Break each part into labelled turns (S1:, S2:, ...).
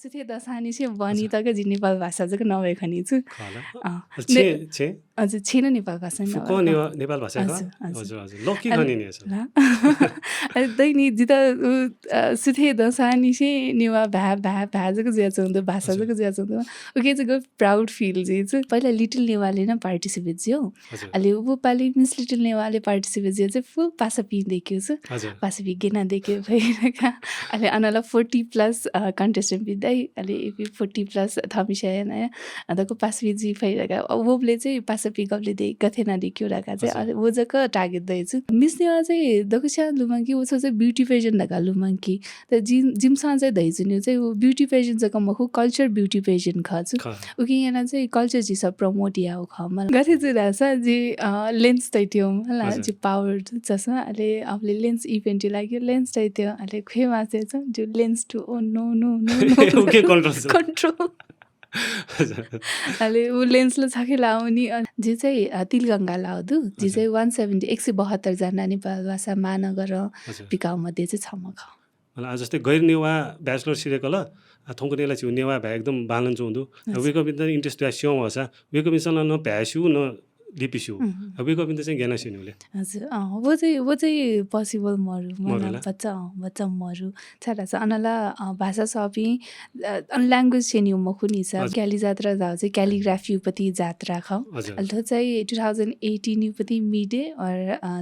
S1: सुथे दसानी से बनी तक जी नेपाल भाषा जक नभए खनि छु
S2: खला
S1: ने
S2: छे छे
S1: हजुर छैन नेपाल भाषा
S2: फुको
S1: नभए
S2: नेपाल भाषा ख
S1: हजुर हजुर
S2: हजुर हजुर लकी
S1: अल
S2: खनि नि छ
S1: ला दैनी जिता सुथे दसानी से नेवा भा जक ज्या चंद भाषा जक ज्या चंद ओके जक प्राउड फील जी छु पहिला लिटिल नेवाले न पार्टिसिपेट ज्यो
S2: हजुर
S1: अले वो पाली मिस लिटिल नेवाले पार्टिसिपेट ज्यो चाहिँ फुल पासा पि देख्यो छु
S2: हजुर
S1: पासा पि गेना देख्यो भइरहेका अले अनला 40+ कन्टेस्टेन्ट बिदाई अले एपी 40+ थमिसय न अदको पासवी जी भइरहेका वोले चाहिँ पासा पि गबले दे कथेना देख्यो राका चाहिँ अले वो जक टार्गेट दै छु मिस नेवा चाहिँ दकुसा लुमंकी वो चाहिँ ब्युटी पेजेन्ट लगा लुमंकी त जिमसा चाहिँ दै छु नि चाहिँ वो ब्युटी पेजेन्ट जक मखु कल्चर ब्युटी पेजेन्ट खछु उकि यहाँ चाहिँ कल्चर जी सब प्रमोट या हो खम गथे चाहिँ रासा जी लेन्स दैथ्यो होला जी पावर चस्मा अले आफूले लेन्स इभेन्ट लाग्यो लेन्स दैथ्यो अले खुमा चाहिँ छ जो लेन्स टु oh no no no
S2: okay control
S1: control अले ऊ लेन्सले छाके लाउने जे चाहिँ तिलगङ्गा लाउदु जे चाहिँ 172 जना नेपाल भाषा महानगर पिकाउ मध्ये चाहिँ छम ख
S2: मलाई जस्तै गैर नेवा ब्याचलर सिरेको ल थोंको नेला छु नेवा भए एकदम बालन चोंदु वेको बिन इन्ट्रेस्ट स्यौ हसा वेको बिन न भ्यासु न लिपिसु वेको बिन चाहिँ ज्ञान सिनुले
S1: हजुर वो चाहिँ पसिबल मरु मलाई बच्चा मरु छाडा छ अनला भाषा सपी ल्याङ्ग्वेज सेन्यु मखुनि छ क्याली जात्रा जाउ चाहिँ क्यालिग्राफी उपति जात्रा ख अल्थो चाहिँ 2018 उपति मिडे और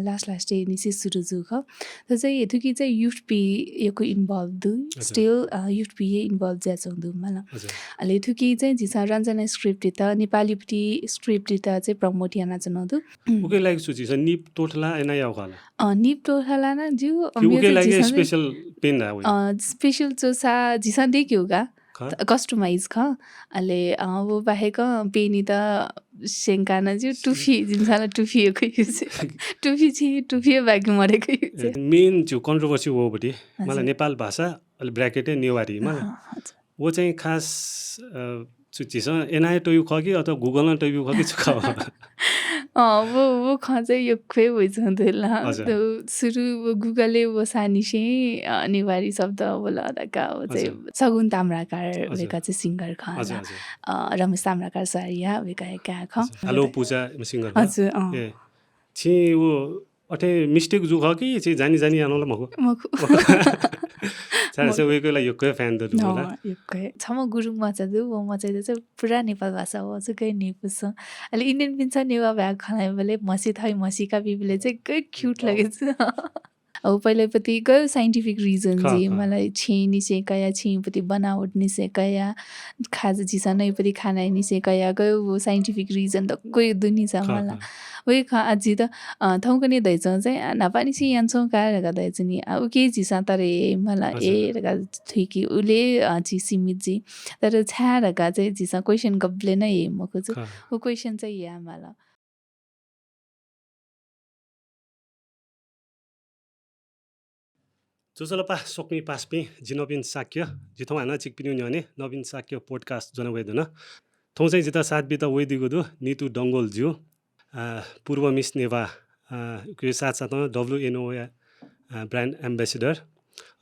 S1: लास्ट डे निसे सुरु जु ख त चाहिँ थुकी चाहिँ युथ पी यको इन्भल्भ दु स्टिल युथ पी इन्भल्भ ज्या चंदु मला अले थुकी चाहिँ जिसा रञ्जना स्क्रिप्ट त नेपालीपट्टि स्क्रिप्ट त चाहिँ प्रमोट याना चनदु
S2: उके लागि सुची छ निप टोटला एना याउ खाला
S1: निप टोटला ना जो
S2: उके लागि स्पेशल पेन ना
S1: स्पेशल चोसा जिसा देख्योगा कस्टमाइज ख अले वो बाहेक पेनी त सेंकाना जो टुफी जिनसाला टुफी को युज टुफी बाकी मरेको युज
S2: मेन जो कन्ट्रोभर्सी हो बटी मलाई नेपाल भाषा अलि ब्र्याकेटै नेवारी मलाई वो चाहिँ खास सुचिसँग एनआई टयु ख कि अथवा गुगलमा टयु ख कि छुका
S1: वो खजे यो खे भइसन्देला तो सुरु गुगलले वो सानिसे नेवारी शब्द बोला का वो चाहिँ सगुन ताम्राकार वेका चाहिँ सिंगर ख रमेश ताम्राकार सारिया वेका का ख
S2: हेलो पूजा सिंगर
S1: हजुर
S2: ए छि वो अटे मिस्टेक जु ख कि छि जानी जानी आनला मखु सासे वेकोला योकै फ्यान त होला
S1: योकै छम गुरुङ मचादु वो मचाइदा चाहिँ पुरा नेपाल भाषा हो चाहिँ कै नेपुस अहिले इन्डियन पिन्छ नेवा भ्याग खाना बेले मसी थाइ मसीका बिबले चाहिँ कै क्यूट लागेछ अब पहिलापट्टि गयो साइन्टिफिक रिजन जी मलाई छे निसेका या छेपट्टि बनावट निसेका या खाजा चिसा नैपट्टि खाना निसेका या गयो वो साइन्टिफिक रिजन त कोही दुनी छ मलाई वे खा अझै त थौकने दैछ चाहिँ नापानी सी यान्छौँ का दैछ नि अब के चिसा तर मलाई ए थुकी उले ची सीमित जी तर छाडका चाहिँ चिसा क्वेसन गब्ले नै मको चाहिँ वो क्वेसन चाहिँ या मलाई
S2: जोजलपा सोक्मी पासपी जिनोबिन साक्य जिथौ हाना चिकपिनु न्याने नबिन साक्य पोडकास्ट जन वेदन थौ चाहिँ जिता साथ बिता वेदिगो दु नीतु डंगोल ज्यू पूर्व मिस नेवा के साथ साथ WNO ब्रान्ड एम्बेसडर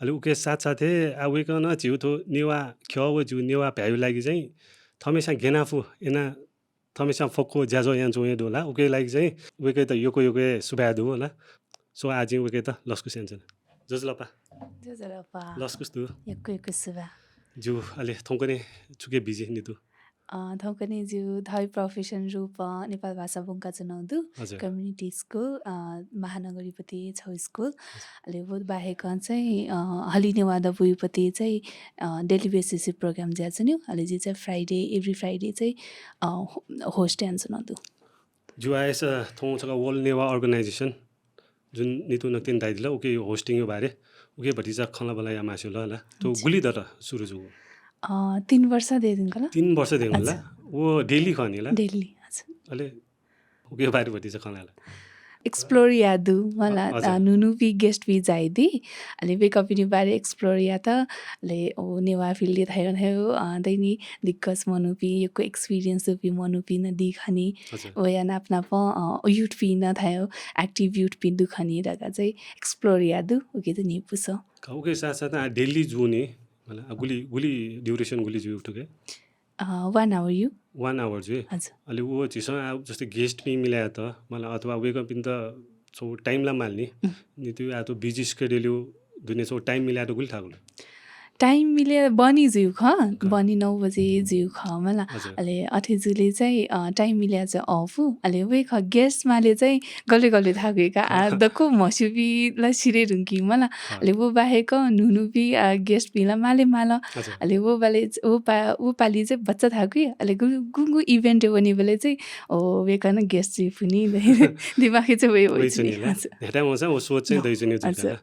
S2: अलि उके साथ साथै आवेकन जिउ थो नेवा ख्याउ जु नेवा भ्याउ लागि चाहिँ थमेसा गेनाफु एना थमेसा फक्को ज्याजो यान जोए दोला उके लागि चाहिँ उके त योको सुबादु होला सो आज उके त लस्कु सेन्सन जोजलपा लस्कुस्तु
S1: यक्को सुबा
S2: जु अलि थौकने चुके बिजी नितु
S1: थौकने जु धै प्रोफेसन रूप नेपाल भाषा बुङ्का चुनाउँदु कम्युनिटी स्कुल महानगरीपति छौ स्कुल अलि वो बाहेक चाहिँ हलिनेवादा बुइपति चाहिँ डेली बेसिस प्रोग्राम ज्या छ नि अलि जे चाहिँ एभ्री फ्राइडे चाहिँ होस्ट यान चुनाउँदु
S2: जु आएस थौ छका वर्ल्ड नेवा अर्गनाइजेसन जुन नितु नक्तिन दाइदिला उके होस्टिङ यो बारे उके भटिजा खला बला या मासु ल तो गुली दर सुरु जु
S1: 3 वर्ष दे दिनका ल
S2: 3 वर्ष देन होला वो डेली खनिला
S1: डेली हजुर
S2: अले उके बारे भटिजा खनाला
S1: एक्सप्लोर यादु मला नुनु पी गेस्ट पी जाइदी अले बेकअपिनी बारे एक्सप्लोर या त ले ओ नेवा फिल्ड थायो थायो दैनी दिक्कस मनुपी यको एक्सपीरियन्स पी मनुपी न दिखनी ओ या नापना प युथ पी न थायो एक्टिभ युथ पी दुखनी रगा चाहिँ एक्सप्लोर यादु ओके त नि पुस
S2: ओके साथ साथ डेली जुने मलाई गुली ड्युरेसन गुली जो उठ्यो के
S1: 1 hour you
S2: 1 hour जो
S1: हजुर
S2: अहिले वो चिसँग जस्तै गेस्ट पनि मिलायो त मलाई अथवा वेकअप पनि त छौ टाइमला माल्ने नि त्यो आ तो बिजी स्केड्युल दुने छौ टाइम मिलाएर गुली थाक्लो
S1: टाइम मिले बनी जिउ ख बनी 9 बजे जिउ ख मला
S2: हजुर
S1: अहिले अठेजुले चाहिँ टाइम मिले चाहिँ अफु अहिले वे ख गेस्ट माले चाहिँ गले गले थाकेका दको मसुबीलाई सिरे रुङ्की मला अहिले वो बाहेक नुनुबी गेस्ट बिला माले माला
S2: हजुर
S1: अहिले वो बाले वो पाली चाहिँ बच्चा थाकी अहिले गुङ्गु इभेन्ट बनी बेले चाहिँ ओ वेकन गेस्ट चाहिँ फुनी दिमागी चाहिँ वे
S2: वही छ नि ल हेटा मजा वो सोच चाहिँ दै चाहिँ जुका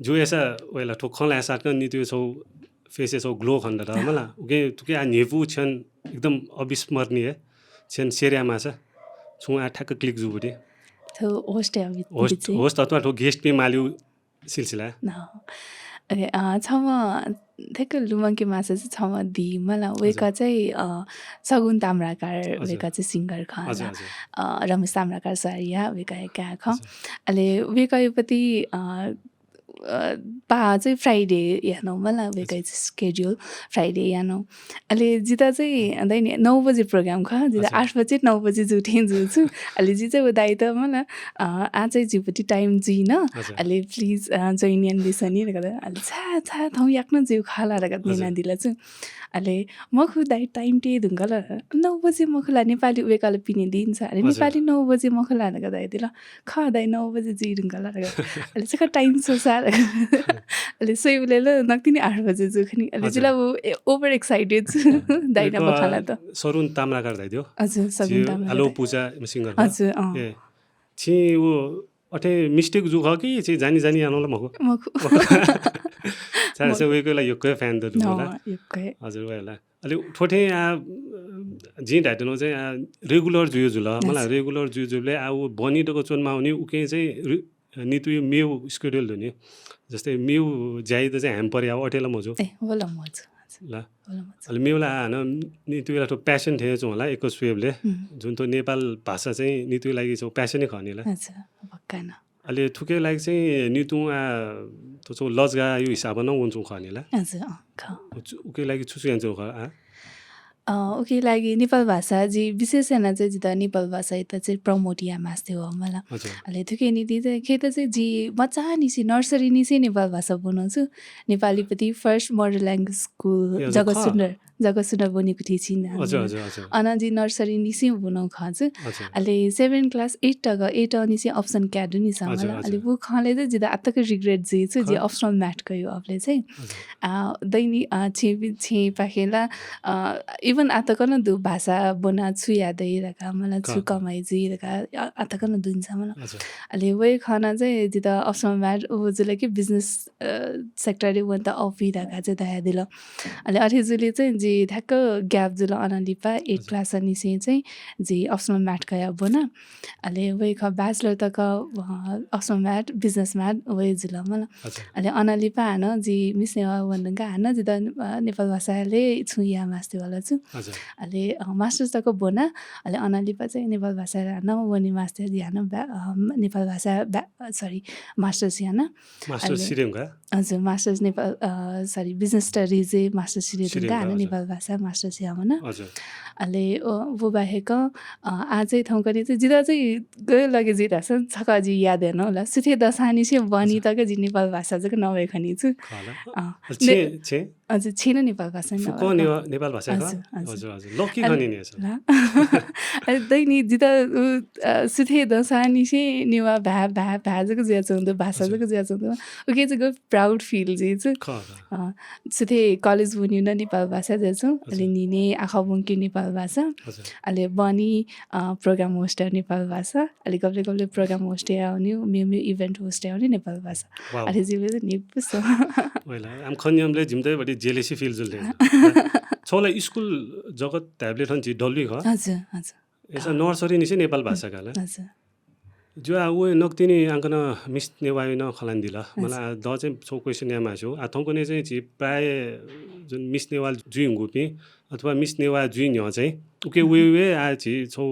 S2: जो ऐसा वेला ठोखला ऐसा का नि त्यो छौ फेस छौ ग्लो खण्ड र मला उके तुके आ नेपु छन् एकदम अविस्मरणीय छन् सेरियामा छ छु आ ठ्याक्क क्लिक जुबुटे
S1: थो होस्ट है
S2: होस्ट अथवा ठो गेस्ट पे माल्यु सिलसिला
S1: छम ठ्याक्क लुमङ्के माछा चाहिँ छम दि मलाई वेका चाहिँ सगुन ताम्राकार वेका चाहिँ सिङ्गर ख
S2: हजुर हजुर
S1: रमेश ताम्राकार सरिया वेका क्या ख अहिले वेकायोपट्टि पा चाहिँ फ्राइडे हेर्नु मलाई वेका चाहिँ स्केड्युल फ्राइडे हेर्नु अहिले जिता चाहिँ दैनी 9 बजे प्रोग्राम ख जिता 8 बजे 9 बजे जुठेँ जुछु अहिले जी चाहिँ दाइ त मलाई आज चाहिँ जिपट्टि टाइम जिन अहिले प्लिज जोइनियन दिसनी गर्दा अहिले छा ठाउँ याक्न जिउ खाला र दिना दिला छु अहिले मखु दाइ टाइम टे ढुङ्गल 9 बजे मखुला नेपाली वेकाले पिने दिन्छ अहिले नेपाली 9 बजे मखुला गर्दा दिल ख दाइ 9 बजे जी ढुङ्गल अहिले चाहिँ टाइम सोसार अहिले सोइले नक्ति नै 8 बजे जुखनी अहिले चाहिँ ओभर एक्साइटेड छु दाइ नब खाला त
S2: सरुन ताम्राकार दाइ दियो
S1: हजुर सरुन ताम्राकार
S2: हेलो पूजा सिङ्गर
S1: हजुर
S2: ए छि वो अठे मिस्टेक जुख कि छि जानी जानी आनोला मखु चाहे से वेको ला योकै फ्यान त होला
S1: योकै
S2: हजुर वेला अलि ठोठे आ जी ढाइटनो चाहिँ रेगुलर जुयो जुल मलाई रेगुलर जुयो जुले आ वो बनिडको चोनमा आउने उके चाहिँ नितु यो मेउ स्केड्युल हुने जस्तै मेउ ज्याइ त चाहिँ ह्याम्पर या अटेला मजो
S1: ए होला मजो
S2: ल अहिले मेउला हान नितु एउटा प्यासन थियो चाहिँ होला एकको स्वेबले जुन त नेपाल भाषा चाहिँ नितु लागि चाहिँ प्यासनै खनेला
S1: अच्छा भक्कान
S2: अहिले थुकै लागि चाहिँ नितु त चाहिँ लजगा यो हिसाबमा न हुन्छ खनेला
S1: हजुर
S2: उकै लागि छुछु जान्छ
S1: ओके लागि नेपाल भाषा जी विशेष हैन चाहिँ जिता नेपाल भाषा यता चाहिँ प्रमोट या मास्थे हो मलाई अहिले थुकै नीति चाहिँ के त चाहिँ जी मचा निसी नर्सरी निसी नेपाल भाषा बनाउँछु नेपालीपट्टि फर्स्ट मोडल ल्याङ्ग्वेज स्कुल जगतसुन्दर बनेको थिएँ छिन् अनाजी नर्सरी निसी बनाउ खान्छु अहिले 7 क्लास 8 टका 8 निसी अप्सन क्याडु नि छ मलाई अहिले वो खाले चाहिँ जिता आत्तकै रिग्रेट जी छु जी अप्सनल म्याट गयो अबले चाहिँ दैनी छे पाखेला इभन आतकन दु भाषा बना छु यादै रका मलाई छु कमाइ जी रका आतकन दुन्छ मलाई अहिले वे खाना चाहिँ जिता अप्सनल म्याट ओ जुले कि बिजनेस सेक्टरले वन त अफि रका चाहिँ दया दिल अहिले अठेजुले चाहिँ जी ठ्याक्क ग्याप जुल अनालिपा 8 क्लास निसे चाहिँ जी अप्सनल म्याट गया बना अहिले वे ख ब्याचलर तक अप्सनल म्याट बिजनेस म्याट वे जुल मलाई अहिले अनालिपा हान जी मिस्ने वनका हान जिता नेपाल भाषाले छु या मास्ते वाला छु अहिले मास्टर्स तक बना अहिले अनालिपा चाहिँ नेपाल भाषा हान वनी मास्टर जी हान नेपाल भाषा सरी मास्टर्स याना
S2: मास्टर्स सिरेमका
S1: हजुर मास्टर्स नेपाल सरी बिजनेस स्टडिज मास्टर्स सिरेमका हान नेपाल भाषा मास्टर्स यामना अहिले वो बाहेक आजै ठाउँकरी चाहिँ जिता चाहिँ गयो लगे जिता छका जी याद हेर्नु होला सुथे दसानी चाहिँ बनी तक जी नेपाल भाषा चाहिँ नभए खनि छु हजुर छैन नेपाल भाषा
S2: नेपाल भाषा हजुर हजुर लकी खनि नि
S1: दैनी जिता सुथे दसानी चाहिँ नेवा भाजको ज्या चौँदो भाषाको ज्या चौँदो ओके चाहिँ गयो प्राउड फिल जी छु सुथे कलेज बुन्यो न नेपाल भाषा जान्छौ अहिले निने आँखा बुङ्की नेपाल भाषा अहिले बनी प्रोग्राम होस्ट नेपाल भाषा अहिले कहिले कहिले प्रोग्राम होस्ट आउने मेरो इभेन्ट होस्ट आउने नेपाल भाषा अहिले जिले चाहिँ नेपुस
S2: आम खन्यामले जिम्दै बढी जेलेसी फिल जुल्ले छोलाई स्कुल जगत ट्याब्लेट हन्छ डल्बी ख
S1: हजुर हजुर
S2: यसो नर्सरी निसे नेपाल भाषा काला
S1: हजुर
S2: जो वो नक्तिनी आंकन मिस नेवाई न खलान दिला मलाई द चाहिँ छौ क्वेशन यामा छु आ थौको ने चाहिँ प्राय जुन मिस नेवाल जुइङ गुपी अथवा मिस नेवा जुइङ ह चाहिँ उके वे आ छि छौ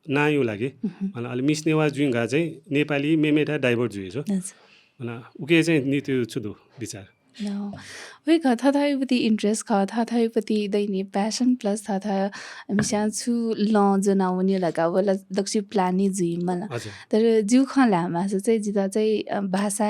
S2: नायु लागि मलाई अलि मिस नेवा जुइङ गा चाहिँ नेपाली मेमेटा डाइभर्ट जुइ छ मलाई उके चाहिँ नीति छु दु विचार
S1: 왜 타타이부터 인ट्रेस्ट 타타이부터 दैनि पैशन प्लस थाथा मिसा छु लजना उनी लगा वाला दक्षि प्लानी जुई मला
S2: हजुर
S1: तर जिउ खला मास चाहिँ जिता चाहिँ भाषा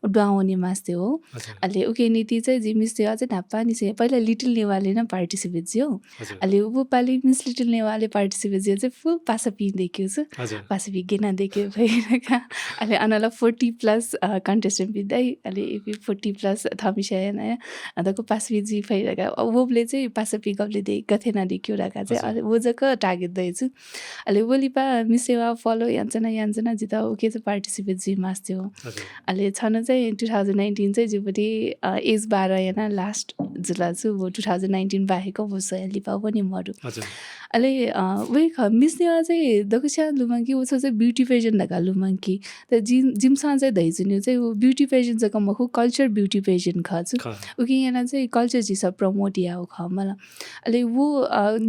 S1: उडाउने मास्ते हो
S2: हजुर
S1: अलि उके नीति चाहिँ जि मिस्ते अझै नापा नि से पहिला लिटिल नेवाले न पार्टिसिपेट जियो
S2: हजुर
S1: अलि उ पाली मिस लिटिल नेवाले पार्टिसिपेट जियो चाहिँ फुल पासा पि देख्यो छु
S2: हजुर
S1: पासा पि गेना देख्यो भइरहेका अलि अनला 40 प्लस कन्टेस्टेन्ट बिदाइ अलि 40 प्लस थमिसा न ಅದಕ್ಕೂ ಪಾಸ್ವಿಜಿ ಫೈರಾಗ ಒಬ್ಲೆ चाहिँ पासपी गब्ले दे गथेना दिक्यो राका चाहिँ
S2: हजुर
S1: अलि वजक टार्गेट दैछु अलि वलिपा मिसेवा फलो यान्जना जिता ओके चाहिँ पार्टिसिपेट जि मास्थ्यो
S2: हजुर
S1: अलि छन चाहिँ 2019 चाहिँ जुपटी एज 12 याना लास्ट जुला छु वो 2019 बाहेको वो लिपा पनि मरु
S2: हजुर
S1: अलि वे मिस्नेवा चाहिँ दकुस्या लुमंकी वो चाहिँ ब्युटी पेजेन्ट लगा लुमंकी त जिमसा चाहिँ दैजुन्यो चाहिँ वो ब्युटी पेजेन्ट जक मखु कल्चर ब्युटी पेजेन्ट खछु
S2: ख
S1: उके यहाँ चाहिँ कल्चर जिस प्रमोट या हो खमला अलि वो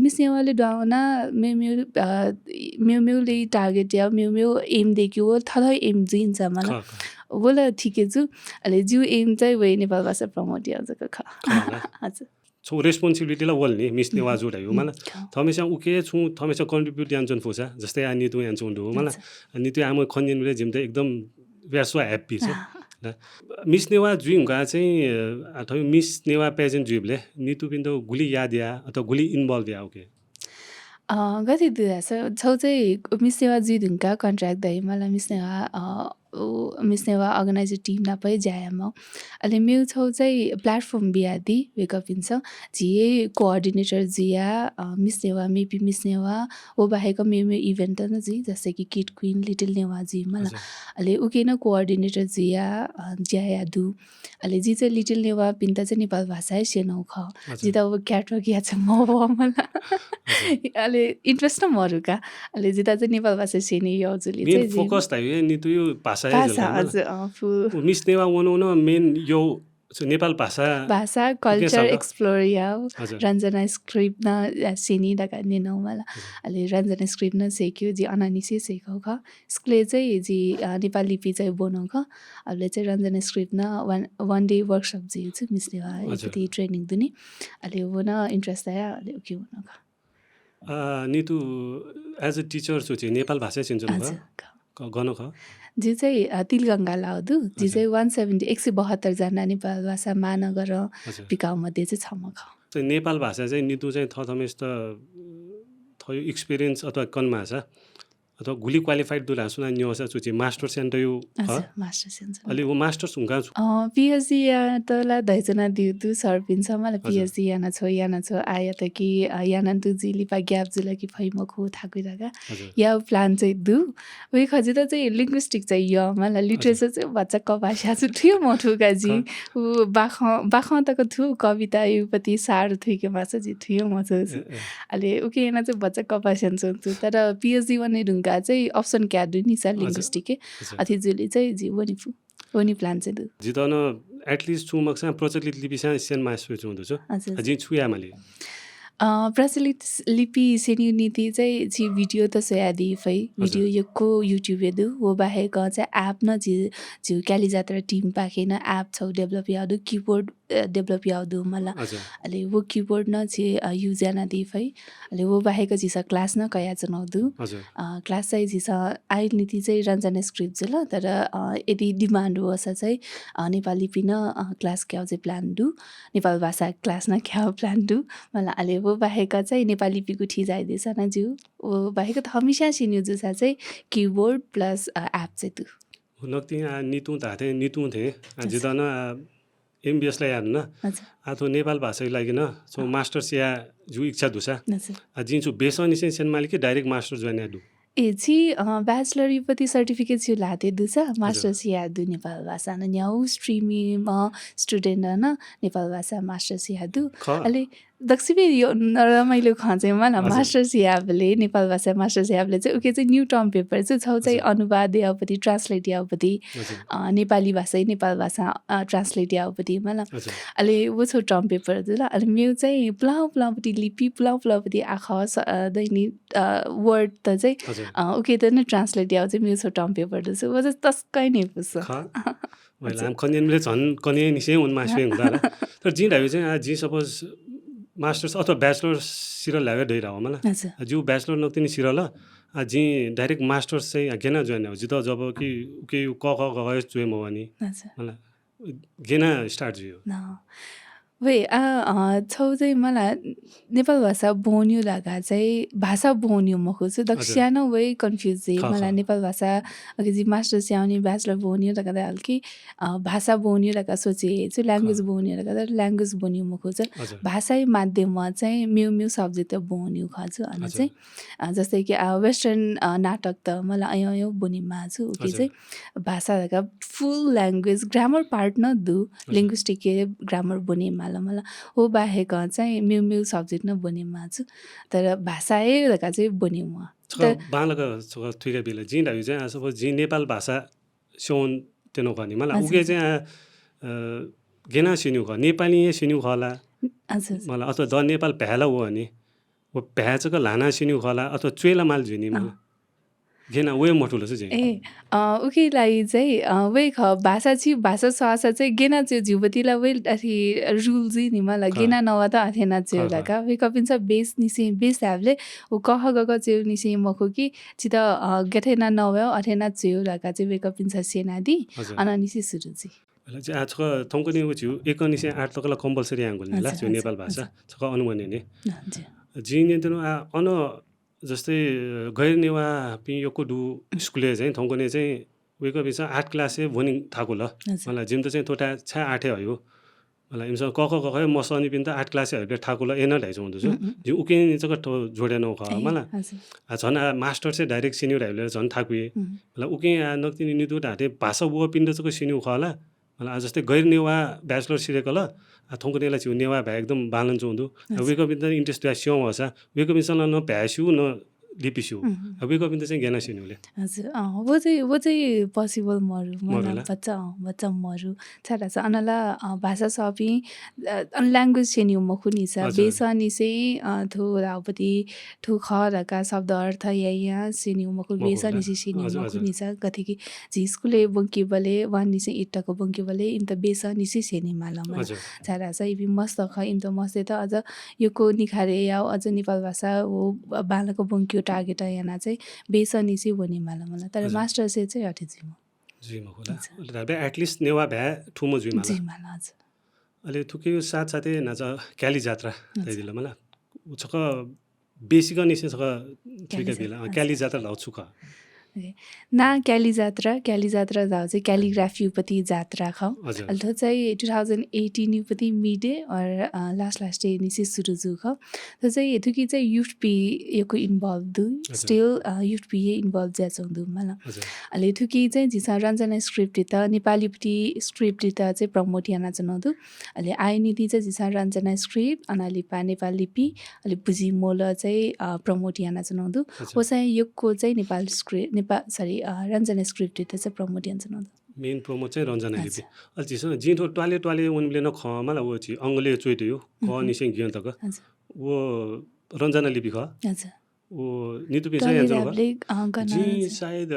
S1: मिस्नेवाले डाउना मेले टार्गेट या मेउ एम देखियो थला एम जिन्छ मलाई
S2: ख
S1: बोला ठिकै छु अलि जिउ एम चाहिँ वे नेपाल भाषा प्रमोट या जक ख
S2: होला
S1: हजुर
S2: सो रेस्पोन्सिबिलिटीलाई वल्ने मिस नेवा जोडायो मलाई थमेसा उके छु थमेसा कन्ट्रिब्युट यान्छन् फोसा जस्तै आ नितु यान्छन् हो मलाई नितु आम खन्जिनले जिम त एकदम वी आर सो ह्याप्पी छ मिस नेवा जुइङका चाहिँ अथवा मिस नेवा पेजेन्ट जुइबले नितु बिन्दु गुली याद या अथवा गुली इन्भल्भ या ओके
S1: गति दुस छौ चाहिँ मिस्नेवा जुइदुङका कन्ट्र्याक्ट दै मलाई मिस्नेवा अर्गनाइजर टिम नपै जायम अलि मेउ छौ चाहिँ प्लेटफर्म बियादी वेकअप इन्छ जिए कोअर्डिनेटर जिया मिस्नेवा मेपी मिस्नेवा वो बाहेक मेउ इभेन्ट न जी जस्तै कि किड क्वीन लिटिल नेवा जी मलाई अलि उके न कोअर्डिनेटर जिया ज्याया दु अलि जी चाहिँ लिटिल नेवा पिन्ता चाहिँ नेपाल भाषा सेनौ ख जिता वो क्याटवर्क या छ म मलाई अलि इन्ट्रेस्ट न मरुका अलि जिता चाहिँ नेपाल भाषा सेने यो जुली
S2: मेन
S1: चाहिँ
S2: फोकस त यो नितु यो भाषा
S1: भाषा हजुर फुल
S2: मिस नेवा वनो मेन यो नेपाल भाषा
S1: भाषा कल्चर एक्सप्लोर या
S2: हजुर
S1: रञ्जना स्क्रिप्ट न सिनी दका निनौ मला अलि रञ्जना स्क्रिप्ट न सेक्यो जी अनानिसी सेकौ ख स्कुले चाहिँ जी नेपाली लिपि चाहिँ बोनौ ख अबले चाहिँ रञ्जना स्क्रिप्ट न वान डे वर्कसप जी छु मिस नेवा यति ट्रेनिङ दुनी अलि वो न इन्ट्रेस्ट आया अलि के हुन ख
S2: नितु एज अ टिचर छु चाहिँ नेपाल भाषा सिन्छु
S1: हजुर
S2: गन ख
S1: जी चाहिँ तिलगङ्गा लाउदु जी चाहिँ 172 जना नेपाल भाषा महानगर
S2: हजुर
S1: पिकाउ मध्ये चाहिँ छम ख
S2: चाहिँ नेपाल भाषा चाहिँ नितु चाहिँ थमेस त थयो एक्सपिरियन्स अथवा कन भाषा अथवा गुली क्वालिफाइड दुला सुना न्योसा चुची मास्टर सेन्टर यो
S1: हजुर मास्टर सेन्स
S2: अलि वो मास्टर्स हुँगा छु
S1: पिएचडी या तला दैजना दिउ सर्पिन्छ मलाई पिएचडी याना छ आया त कि याना दु जिलिपा ग्याप जुला कि फैमखो थाकुइरागा
S2: हजुर
S1: या प्लान चाहिँ दु वे खजि त चाहिँ लिङ्ग्विस्टिक चाहिँ य मलाई लिटरेचर चाहिँ बच्चा कभाषा छु थियो मठुका जी उ बाख तक थियो कविता युपति सार थुइके माछा जी थियो म चाहिँ अलि उके याना चाहिँ बच्चा कभाषा छु तर पिएचडी वने ढुङ्गा चाहिँ अप्सन क्या दु नि सर लिङ्ग्विस्टिक अथि जुली चाहिँ जी वनी प्लान चाहिँ दु
S2: जितन एटलिस्ट छु मक्सा प्रचलित लिपिसा सेन मास्टर छु हुँदछ
S1: हजुर
S2: अझै छु या माले
S1: प्रचलित लिपि सेनी नीति चाहिँ जी भिडियो त सोयादी फै भिडियो यको युट्युब हेदु वो बाहेक चाहिँ एप न जी क्याली जात्रा टिम पाखेन एप छौ डेभलप यादु किबोर्ड डेभलप यादु मलाई
S2: हजुर
S1: अलि वो किबोर्ड न चाहिँ युज याना दि फै अलि वो बाहेक जिसा क्लास न कया चनाउदु
S2: हजुर
S1: क्लास चाहिँ जिसा आइ नीति चाहिँ रञ्जना स्क्रिप्ट छ ल तर यदि डिमान्ड होस् चाहिँ नेपाली पिन क्लास क्याउ चाहिँ प्लान दु नेपाल भाषा क्लास न क्याउ प्लान दु मलाई अलि वो बाहेक चाहिँ नेपाली पिगु ठिजाइदिएछ न जिउ वो बाहेक त हमेसा सिन्यु जुसा चाहिँ किबोर्ड प्लस एप चाहिँ दु
S2: नक्ति नितु ताथे नितु थे जितन एमबिएसलाई हेर्नु न
S1: हजुर
S2: आथो नेपाल भाषाको लागि न सो मास्टर्स या जु इच्छा दुसा
S1: हजुर
S2: जिन्छु बेसन सेन मालिक डाइरेक्ट मास्टर जोइन यादु
S1: ए जी ब्याचलर युपति सर्टिफिकेट छु लाते दुसा मास्टर्स या दु नेपाल भाषा न न्याउ स्ट्रिमी स्टुडेन्ट न नेपाल भाषा मास्टर्स या दु
S2: ख
S1: अलि दक्षिणी यो रमाइलो खन्छ मलाई मास्टर्स याबले नेपाल भाषा मास्टर्स याबले चाहिँ उके चाहिँ न्यू टर्म पेपर चाहिँ छौ चाहिँ अनुवाद यापति ट्रान्सलेट यापति
S2: हजुर
S1: नेपाली भाषा नेपाल भाषा ट्रान्सलेट यापति मलाई
S2: हजुर
S1: अलि वो छौ टर्म पेपर ल अलि मेउ चाहिँ पुलाउपट्टि लिपि पुलाउपट्टि आँखा दैनिक वर्ड त चाहिँ
S2: हजुर
S1: उके त नै ट्रान्सलेट याउ चाहिँ मेउ छौ टर्म पेपर छ वो चाहिँ तस्कै नै पुग्छ
S2: ख Well, I'm कन्याले झन् कन्या निसे उन मासुए हुँदा होला तर जी ढाइ चाहिँ जी सपोज मास्टर्स अथवा ब्याचलर्स सिर लागे ढै रहा मला
S1: हजुर
S2: जो ब्याचलर नतिनी सिर ल जी डाइरेक्ट मास्टर्स चाहिँ गेना जोइन हो जित जब कि के क क गयो जुए म भने
S1: हजुर
S2: मला गेना स्टार्ट जियो
S1: वे छौ चाहिँ मलाई नेपाल भाषा बोन्यो लागा चाहिँ भाषा बोन्यो म खोज्छु दक्षिण वे कन्फ्युज मलाई नेपाल भाषा अघि जी मास्टर स्याउने ब्याचलर बोन्यो लगा हल्की भाषा बोन्यो लगा सोचे चाहिँ ल्याङ्ग्वेज बोन्यो लगा ल्याङ्ग्वेज बोन्यो म खोज्छु भाषै माध्यममा चाहिँ म्यु म्यु सब्जेक्ट त बोन्यो खान्छु अनि चाहिँ जस्तै कि वेस्टर्न नाटक त मलाई अयो बोनिमा छु कि चाहिँ भाषा लगा फुल ल्याङ्ग्वेज ग्रामर पार्ट न दु लिङ्ग्विस्टिक ग्रामर बोनिमा मलाई हो बाहेक चाहिँ म्यु म्यु सब्जेक्ट न बोनिमा छु तर भाषाै लगा चाहिँ बोनिम
S2: बालका थुइका बेला जी ढाइ चाहिँ सपोज जी नेपाल भाषा सोन तेनो गर्ने मलाई उके चाहिँ गेना सिन्यु ख नेपाली सिन्यु खला मलाई अथवा द नेपाल भ्याला हो भने वो भ्याचको लाना सिन्यु खला अथवा चुएला माल झुनी मलाई गेना वे मठुलो चाहिँ
S1: उकेलाई चाहिँ वे ख भाषा छि भाषा स्वासा चाहिँ गेना चाहिँ झुबतीलाई वे अथि रुल चाहिँ नि मलाई गेना नवा त अथेना चाहिँ लगा वे कपिन्छ बेस निसे बेस हामीले उ कह गग चाहिँ निसे मखो कि छित गथेना नवा अथेना चाहिँ लगा चाहिँ वे कपिन्छ सेनादी अन निसे सुरु चाहिँ
S2: चाहिँ आजको थौको नि छु एक निसे 8 तकला कम्पल्सरी आंगुल नि ला नेपाल भाषा छ अनुमति नि जी नि त अन जस्तै गैर नेवा पियोको डु स्कुले चाहिँ थौकने चाहिँ वेको बिच 8 क्लास भोनिङ थाको ल मलाई जिम त चाहिँ तोटा छा 8 हो मलाई इमस क क क मसनी पिन त 8 क्लास हरले थाको ल एन ढाइ हुँदो छु जी उके नि चाहिँ जोडेन ख मलाई झन् मास्टर चाहिँ डाइरेक्ट सिनियर हाइले झन् थाकुए मलाई उके नक्तिनी नि दुटा हाते भाषा वो पिन चाहिँ सिनिउ खला मलाई जस्तै गैर नेवा ब्याचलर सिरेको ल थौकनेला छु नेवा भए एकदम बालन चुँदु वेको बिन त इन्ट्रेस्ट स्याउ हसा वेको बिन न भ्यास्यु न लिपिस्यु वेको बिन त चाहिँ ज्ञान सिनुले
S1: हजुर वो चाहिँ पोसिबल मरु मलाई बच्चा मरु छाडा छ अनला भाषा सपी ल्याङ्ग्वेज सेन्यु मखुनि छ बेसनी चाहिँ थो रावपति थो खरका शब्द अर्थ यहाँ सेन्यु मखु बेसनी चाहिँ सेन्यु मखुनि छ कथि कि जी स्कुले बंकीबले वानी चाहिँ इट्टाको बंकीबले इन त बेसनी चाहिँ सेनि मालम छाडा छ इबि मस्त ख इन त मस्ते त अझ योको निखारे या अझ नेपाल भाषा हो बालको बंक्यो टार्गेट यहाँ चाहिँ बेसनी चाहिँ भनि मलाई तर मास्टर चाहिँ हटे
S2: जिम होला बे एटलिस्ट नेवा भ्या ठुमो जिम
S1: होला
S2: अहिले थुके साथसाथै नाच क्याली जात्रा दिदिल मलाई उछक बेसिक निसे छक थुके दिला क्याली जात्रा लाउँछु क
S1: ना क्याली जात्रा जाऊ चाहिँ क्यालिग्राफी जात्रा ख अल्थो चाहिँ 2018 उपति मिडे और लास्ट डे निसे सुरु जु ख त चाहिँ हेतुकी चाहिँ युथ पी योको इन्भल्भ दु स्टिल युथ पी इन्भल्भ ज्या चंदु मला अहिले हेतुकी चाहिँ जिसा रञ्जना स्क्रिप्ट त नेपालीपट्टि स्क्रिप्ट त चाहिँ प्रमोट याना चनदु अहिले आइनिति चाहिँ जिसा रञ्जना स्क्रिप्ट अनालिपा नेपाल लिपि अहिले बुझी मोल चाहिँ प्रमोट याना चनदु ओसाइ योको चाहिँ नेपाल स्क्रिप्ट रञ्जना स्क्रिप्ट त चाहिँ प्रमोट याना चनदु
S2: मेन प्रमोट चाहिँ रञ्जना लिपि अलि जिसो जिन्थो टवाले उनले न ख मला वो छि अंगले चोइटे हो क निसे गियन तक वो रञ्जना लिपि ख
S1: हजुर
S2: वो नितु पिसा यान जी सायद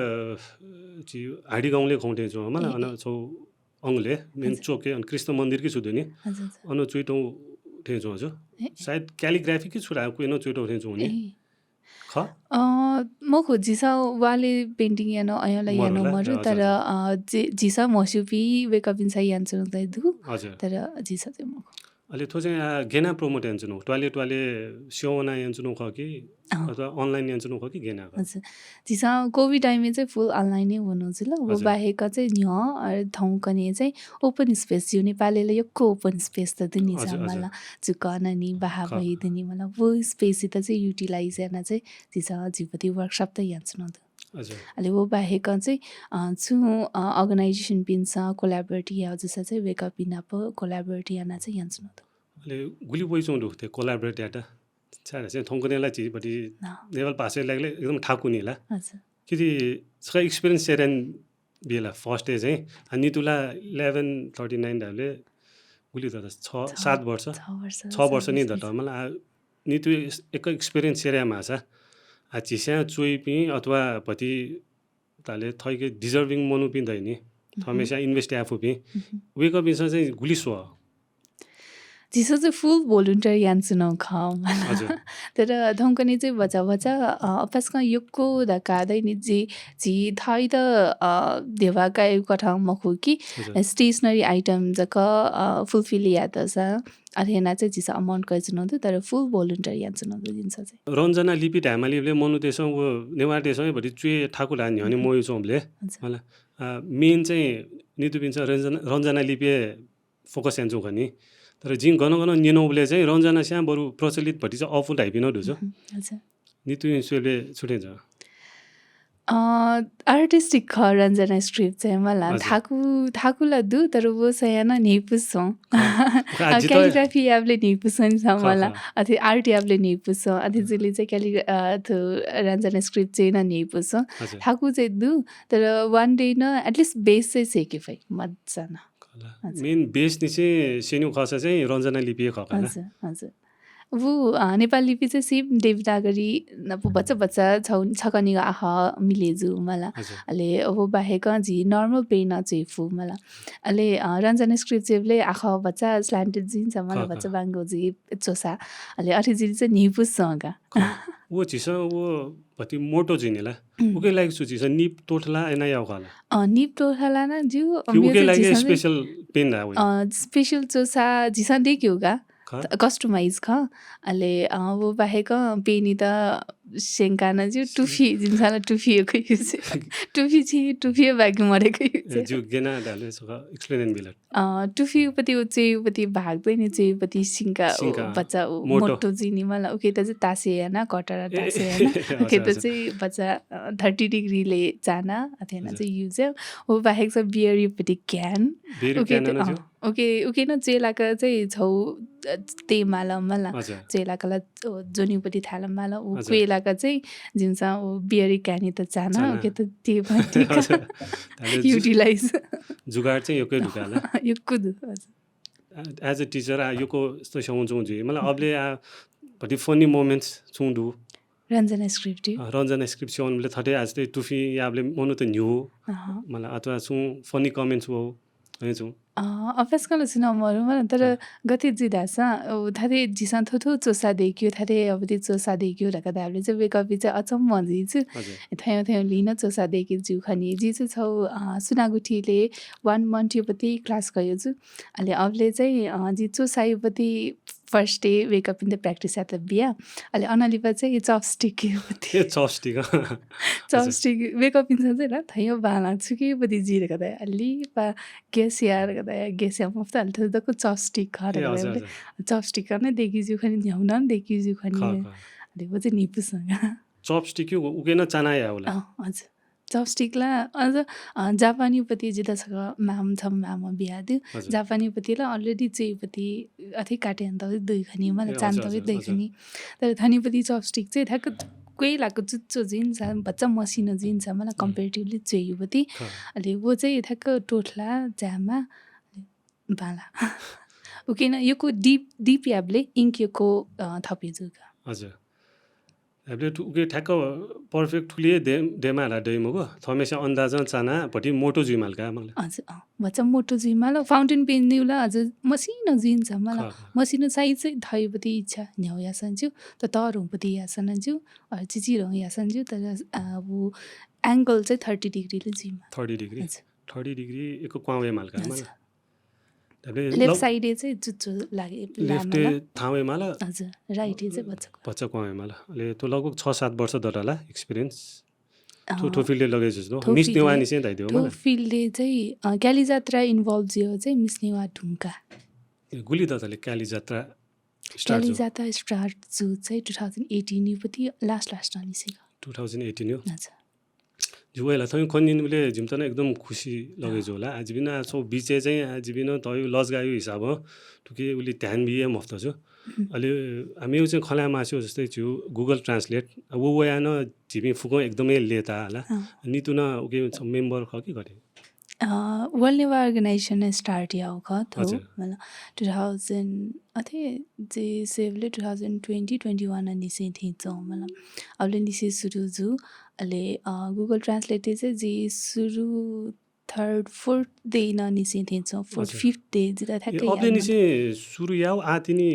S2: जी हाडी गाउँले खौटे जो मलाई अन छौ अंगले मेन चोके अन कृष्ण मन्दिर कि सुदुनी अन चोइटो थे जो हजुर सायद क्यालिग्राफी कि छुरा को न चोइटो थे जो नि
S1: म खोजिसा वाले पेन्टिङ यानो अयलाई यानो मरु तर जिसा मसुपी वेकअपिन्सा यान्छु दु तर जिसा चाहिँ म
S2: अहिले थो चाहिँ गेना प्रमोट यान्छु नो टवाले स्योना यान्छु नो ख कि अथवा अनलाइन यान्छु नो ख कि गेना
S1: हजुर जिसा कोभिड टाइममा चाहिँ फुल अनलाइन नै हुनु छ ल वो बाहेक चाहिँ न्य थौकने चाहिँ ओपन स्पेस यो नेपालीले यक्को ओपन स्पेस त दुनी छ मला जुकन नि बाहा भइ दुनी मला वो स्पेस त चाहिँ युटिलाइज गर्न चाहिँ जिसा जिपति वर्कशप त यान्छु न अहिले वो बाहेक चाहिँ छु अर्गनाइजेसन पिन्छ कोलाबोरेटी या जसा चाहिँ वेकअप पिनाप कोलाबोरेटी याना चाहिँ यान्छु न
S2: अहिले गुली पोइचौँ रुख्थे कोलाबोरेट याटा छाडा चाहिँ थौकनेला चिपटी नेपाल भाषा लाग्ले एकदम ठाकुनी ला किति छ एक्सपिरियन्स सेरेन बेला फर्स्ट डे चाहिँ अनि तुला 1139 डाले गुली त 7 वर्ष 6 वर्ष नि दट मलाई नितु एक एक्सपिरियन्स सेरेमा छ चिस्या चोइ पि अथवा पति ताले थैके डिजर्भिङ मनु पिन्दै नि थमेसा इन्भेस्ट आफू भी वेकअप बिस चाहिँ गुलिसो
S1: जिसो चाहिँ फुल भोलुन्टरी यान्सुनो खाम
S2: हजुर
S1: तर धङ्कनी चाहिँ बचा बचा अपासका योक्को धकादैनि जी थाई त देवाका कथा मखुकी
S2: हजुर
S1: स्टेसनरी आइटम जक फुलफिल याद छ अथेना चाहिँ जिस अमाउन्ट कैचुनौँ तर फुल भोलुन्टरी यान्सुनौँ जिन्छ चाहिँ
S2: रञ्जना लिपि ढामालीले मनु त्यसो वो नेवार त्यसो भरि चुए ठाकु लान्यो भने मोयो चोमले होला मेन चाहिँ नितु पिन्छ रञ्जना लिपि फोकस यान्छु खनि तर जिङ गन गन निनौले चाहिँ रञ्जना स्या बरु प्रचलित भटी चाहिँ अफुल हाइपिन ढुजो
S1: हजुर
S2: नितु इन्सुले छुटेन्छ
S1: आर्टिस्टिक ख रञ्जना स्क्रिप्ट चाहिँ मलाई थाकुला दु तर वो सयाना नेपुसौँ क्यालिग्राफी याबले नेपुसौँ नि छ मलाई अथवा आर्ट याबले नेपुसौँ अथवा जसले चाहिँ रञ्जना स्क्रिप्ट चाहिँ न नेपुसौँ थाकु चाहिँ दु तर वान डे न एटलिस्ट बेस चाहिँ सेके फै मजाना
S2: मेन बेस नि चाहिँ सेन्यु खस चाहिँ रञ्जना लिपि खका
S1: हजुर हजुर वो नेपाली लिपि चाहिँ सिप देवनागरी अब बच्चा बच्चा छकनी आह मिलेजु मला अहिले अब बाहेक जी नर्मल पेन चाहिँ फु मला अहिले रञ्जना स्क्रिप्ट चाहिँले आख बच्चा स्ल्यान्टेड जिन्छ मलाई बच्चा बाङ्गो जी चोसा अहिले अठिजी चाहिँ निपुसँग
S2: वो चिस वो भति मोटो जिनेला उके लागि सुची छ निप तोठला एना याउ खाला
S1: निप तोठला न जिउ
S2: उके लागि स्पेशल पेन रा
S1: स्पेशल चोसा जिसा देख्योगा कस्टमाइज ख अहिले वो बाहेक पेनी त सेङ्काना जिउ टुफी जिन्साला टुफिएको युज टुफी चाहिँ टुफियो बाँकी मरेको युज टुफीपट्टि ऊ चेयुपट्टि भाग्दैन चेयुपट्टि सिङ्का बच्चा मोटो जिनी मलाई उके त चाहिँ तासेना कटरा तासेना उके त चाहिँ बच्चा 30 डिग्रीले चाना अथेना चाहिँ युज हो बाहेक चाहिँ बियरीपट्टि क्यान उके न चेलाका चाहिँ छौ त्यही माला मला चेलाकालाई जोनीपट्टि थाला माला ऊ कोइलाका चाहिँ जिन्सा ऊ बियरी क्यानी त चाना उके त त्यही पनि युटिलाइज
S2: जुगाड चाहिँ योकै ढुकाला
S1: योको
S2: एज अ टिचर योको यस्तो सौँचौँ जुई मलाई अबले भति फनी मोमेन्ट्स छुँडु
S1: रञ्जना स्क्रिप्ट
S2: स्क्रिप्ट सिउनुले थटे आज चाहिँ टुफी याबले मनु त न्यू मलाई अथवा छु फनी कमेन्ट्स हो छु
S1: अभ्यास गर्न सुनाउनु मलाई तर गति जिदास थारे झिसा थोथो चोसा देखियो थारे अब त्यो चोसा देखियो ढका हामीले चाहिँ वेकअप चाहिँ अचम्म जिछु थैँ थैँ लिन चोसा देखि जिउ खनि जी चाहिँ छौ सुनागुठीले 1 मन्थ्योपट्टि क्लास गयो छु अहिले अबले चाहिँ जी चोसायोपट्टि first day wake up in the practice at the बिहा अहिले अनालिपा चाहिँ चपस्टिक वेकअप इन चाहिँ ल थैयो बाला छु कि बदी जिरेको त अलि पा ग्यास यार गर्दा ग्यास या मुफ्त हाल्थ्यो दको चपस्टिक खरेर चपस्टिक नै देखिजु खनि ल्याउन नि देखिजु खनि अहिले वो चाहिँ निपुसँग
S2: चपस्टिक उकेन चानाया होला
S1: हजुर चपस्टिकला अझ जापानीपट्टि जितासँग माम छ मामा बिहा दियो जापानीपट्टिलाई अलरेडी चेयुपट्टि अथै काटे अन्त दुई खनि मलाई चान्तै दुई खनि तर थनीपट्टि चपस्टिक चाहिँ ठ्याक्क कोही लाको चुच्चो जिन्छ बच्चा मसिनो जिन्छ मलाई कम्पेरिटिभली चेयुपट्टि अहिले वो चाहिँ ठ्याक्क टोठला जामा बाला उकिन योको डिप याबले इङ्कियोको थपेजुका
S2: हजुर हामीले उके ठ्याक्क पर्फेक्ट ठुलिए डेमाला डैमको थमेसा अन्दाज चाना भटी मोटो जुइमालका मलाई
S1: हजुर बच्चा मोटो जुइमाल फाउन्टेन पेन निउला हजुर मसिनो जिन्छ मलाई मसिनो साइज चाहिँ थयोपट्टि इच्छा न्याउ यासन्छु त तरहुपट्टि यासन्छु चिचिरहँ यासन्छु तर अब एङ्गल चाहिँ 30 डिग्रीले जिमा
S2: 30 डिग्री एको क्वावे मालका मलाई
S1: लेफ्ट साइडे चाहिँ जुच्चो लागे
S2: लेफ्ट थावे माला
S1: हजुर राइटे चाहिँ
S2: बच्चा क्वावे माला अहिले त्यो लगभग 6-7 वर्ष दराला एक्सपिरियन्स ठो फिल्डले लगे जस्तो मिस नेवानी चाहिँ दाइदियो
S1: मलाई फिल्डले चाहिँ क्याली जात्रा इन्भल्भ जियो चाहिँ मिस नेवा ढुङ्का
S2: गुली दतले क्याली जात्रा
S1: स्टार्ट जो चाहिँ 2018 योपट्टि लास्ट निसेको
S2: 2018 हो
S1: हजुर
S2: जुवेला थै खनिनले जिम्तना एकदम खुसी लगे जोला आज बिना सो बिचे चाहिँ आज बिना तय लज गायो हिसाब हो टुके उले ध्यान बिए मफ्त छु अहिले हामी चाहिँ खला मासु जस्तै छु गुगल ट्रान्सलेट वो वया न जिमी फुको एकदमै लेता होला नितु न ओके मेम्बर ख के गरे
S1: वर्ल्ड नेवा अर्गनाइजेसन स्टार्ट याउ ख त मतलब 2000 अथे जे सेवले 2020-21 निसे थिचौ मतलब अबले निसे सुरु जु अहिले गुगल ट्रान्सलेट चाहिँ जे सुरु थर्ड फोर्थ डे ननिसे थिएछौँ फोर्थ
S2: हजुर
S1: फिफ्थ डे जिता
S2: ए
S1: ठ्याक्कै
S2: अब्ले
S1: याद
S2: निसे सुरु याव आतिनी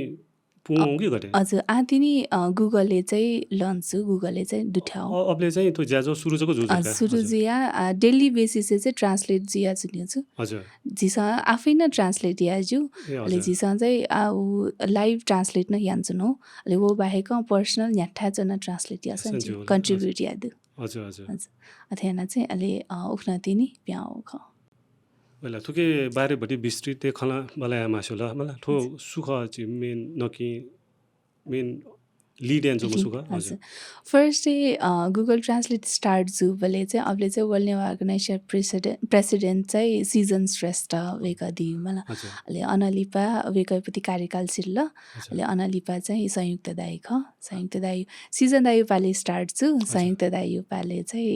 S2: पुङौँ कि गरे
S1: हजुर आँती नि गुगलले चाहिँ लन्च गुगलले चाहिँ दुठ्याओ
S2: अब्ले चाहिँ त्यो ज्याजो सुरु जको जुजुका
S1: सुरु
S2: हजुर
S1: जिया डेली बेसिस चाहिँ ट्रान्सलेट जिया चुन्यछु
S2: हजुर
S1: झिसँग आफै न ट्रान्सलेट याजु
S2: ए
S1: अहिले
S2: हजुर
S1: झिसँग चाहिँ लाइभ ट्रान्सलेट न यान्छन् हो अहिले वो बाहेक पर्सनल न्याठा चन ट्रान्सलेट यासन
S2: सन्चु
S1: जी
S2: होला
S1: कन्ट्रिब्युट यादु
S2: हजुर हजुर
S1: हजुर अथेना चाहिँ अहिले उख्न तिनी प्याउ ख
S2: Wala thuke bare bati bistri te khala balaya masola mala tho sukha chi main naki main lead and जो सुखा
S1: हजुर फर्स्ट चाहिँ गुगल ट्रान्सलेट स्टार्ट जुबले चाहिँ अबले चाहिँ वर्ल्ड नेवा अर्गनाइजेसन प्रेसिडेन्ट चाहिँ सिजन श्रेष्ठ वेका दियो मलाई
S2: हजुर
S1: अहिले अनलिपा वेकैपति कार्यकाल सिल्ल अहिले अनलिपा चाहिँ संयुक्त दायी ख संयुक्त दायी सिजन दायु पाले स्टार्ट छु संयुक्त दायु पाले चाहिँ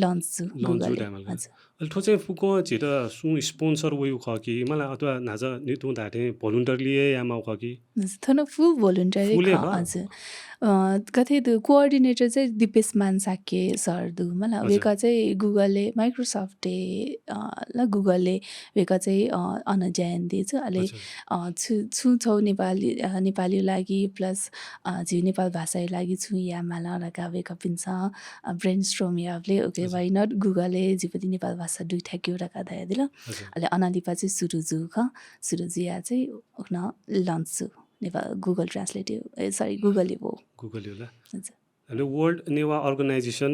S1: लन्च छु गुगलले हजुर
S2: अहिले ठो चाहिँ फुको छिटो सु स्पोन्सर उयो ख कि मलाई अथवा नाज नितु धाटे भोलुन्टरली या माउ ख कि
S1: थोनो फुल भोलुन्टरी
S2: फुलै
S1: ख
S2: ख?
S1: हजुर कतै त्यो कोअर्डिनेटर चाहिँ दिपेश मानसाके सर दु मलाई
S2: हजुर।
S1: वेका चाहिँ गुगलले माइक्रोसफ्ट ल गुगलले वेका चाहिँ अनजायन्दी छ अहिले
S2: हजुर
S1: छु नेपाली नेपाली लागि प्लस झिउ नेपाल भाषाको लागि छु या माला लगा वेका पिन्छ ब्रेन स्ट्रोम यावले ओके वाइ नट गुगलले झिपति नेपाल भाषा दुई ठ्याक्यो रका दया दिल
S2: हजुर
S1: अहिले अनालिपा चाहिँ सुरुजु ख सुरुजु या चाहिँ उख्न लन्च छु नेपाल गुगल ट्रान्सलेटिभ सरी गुगलले हो
S2: गुगल होला
S1: हजुर
S2: अहिले वर्ल्ड नेवा अर्गनाइजेसन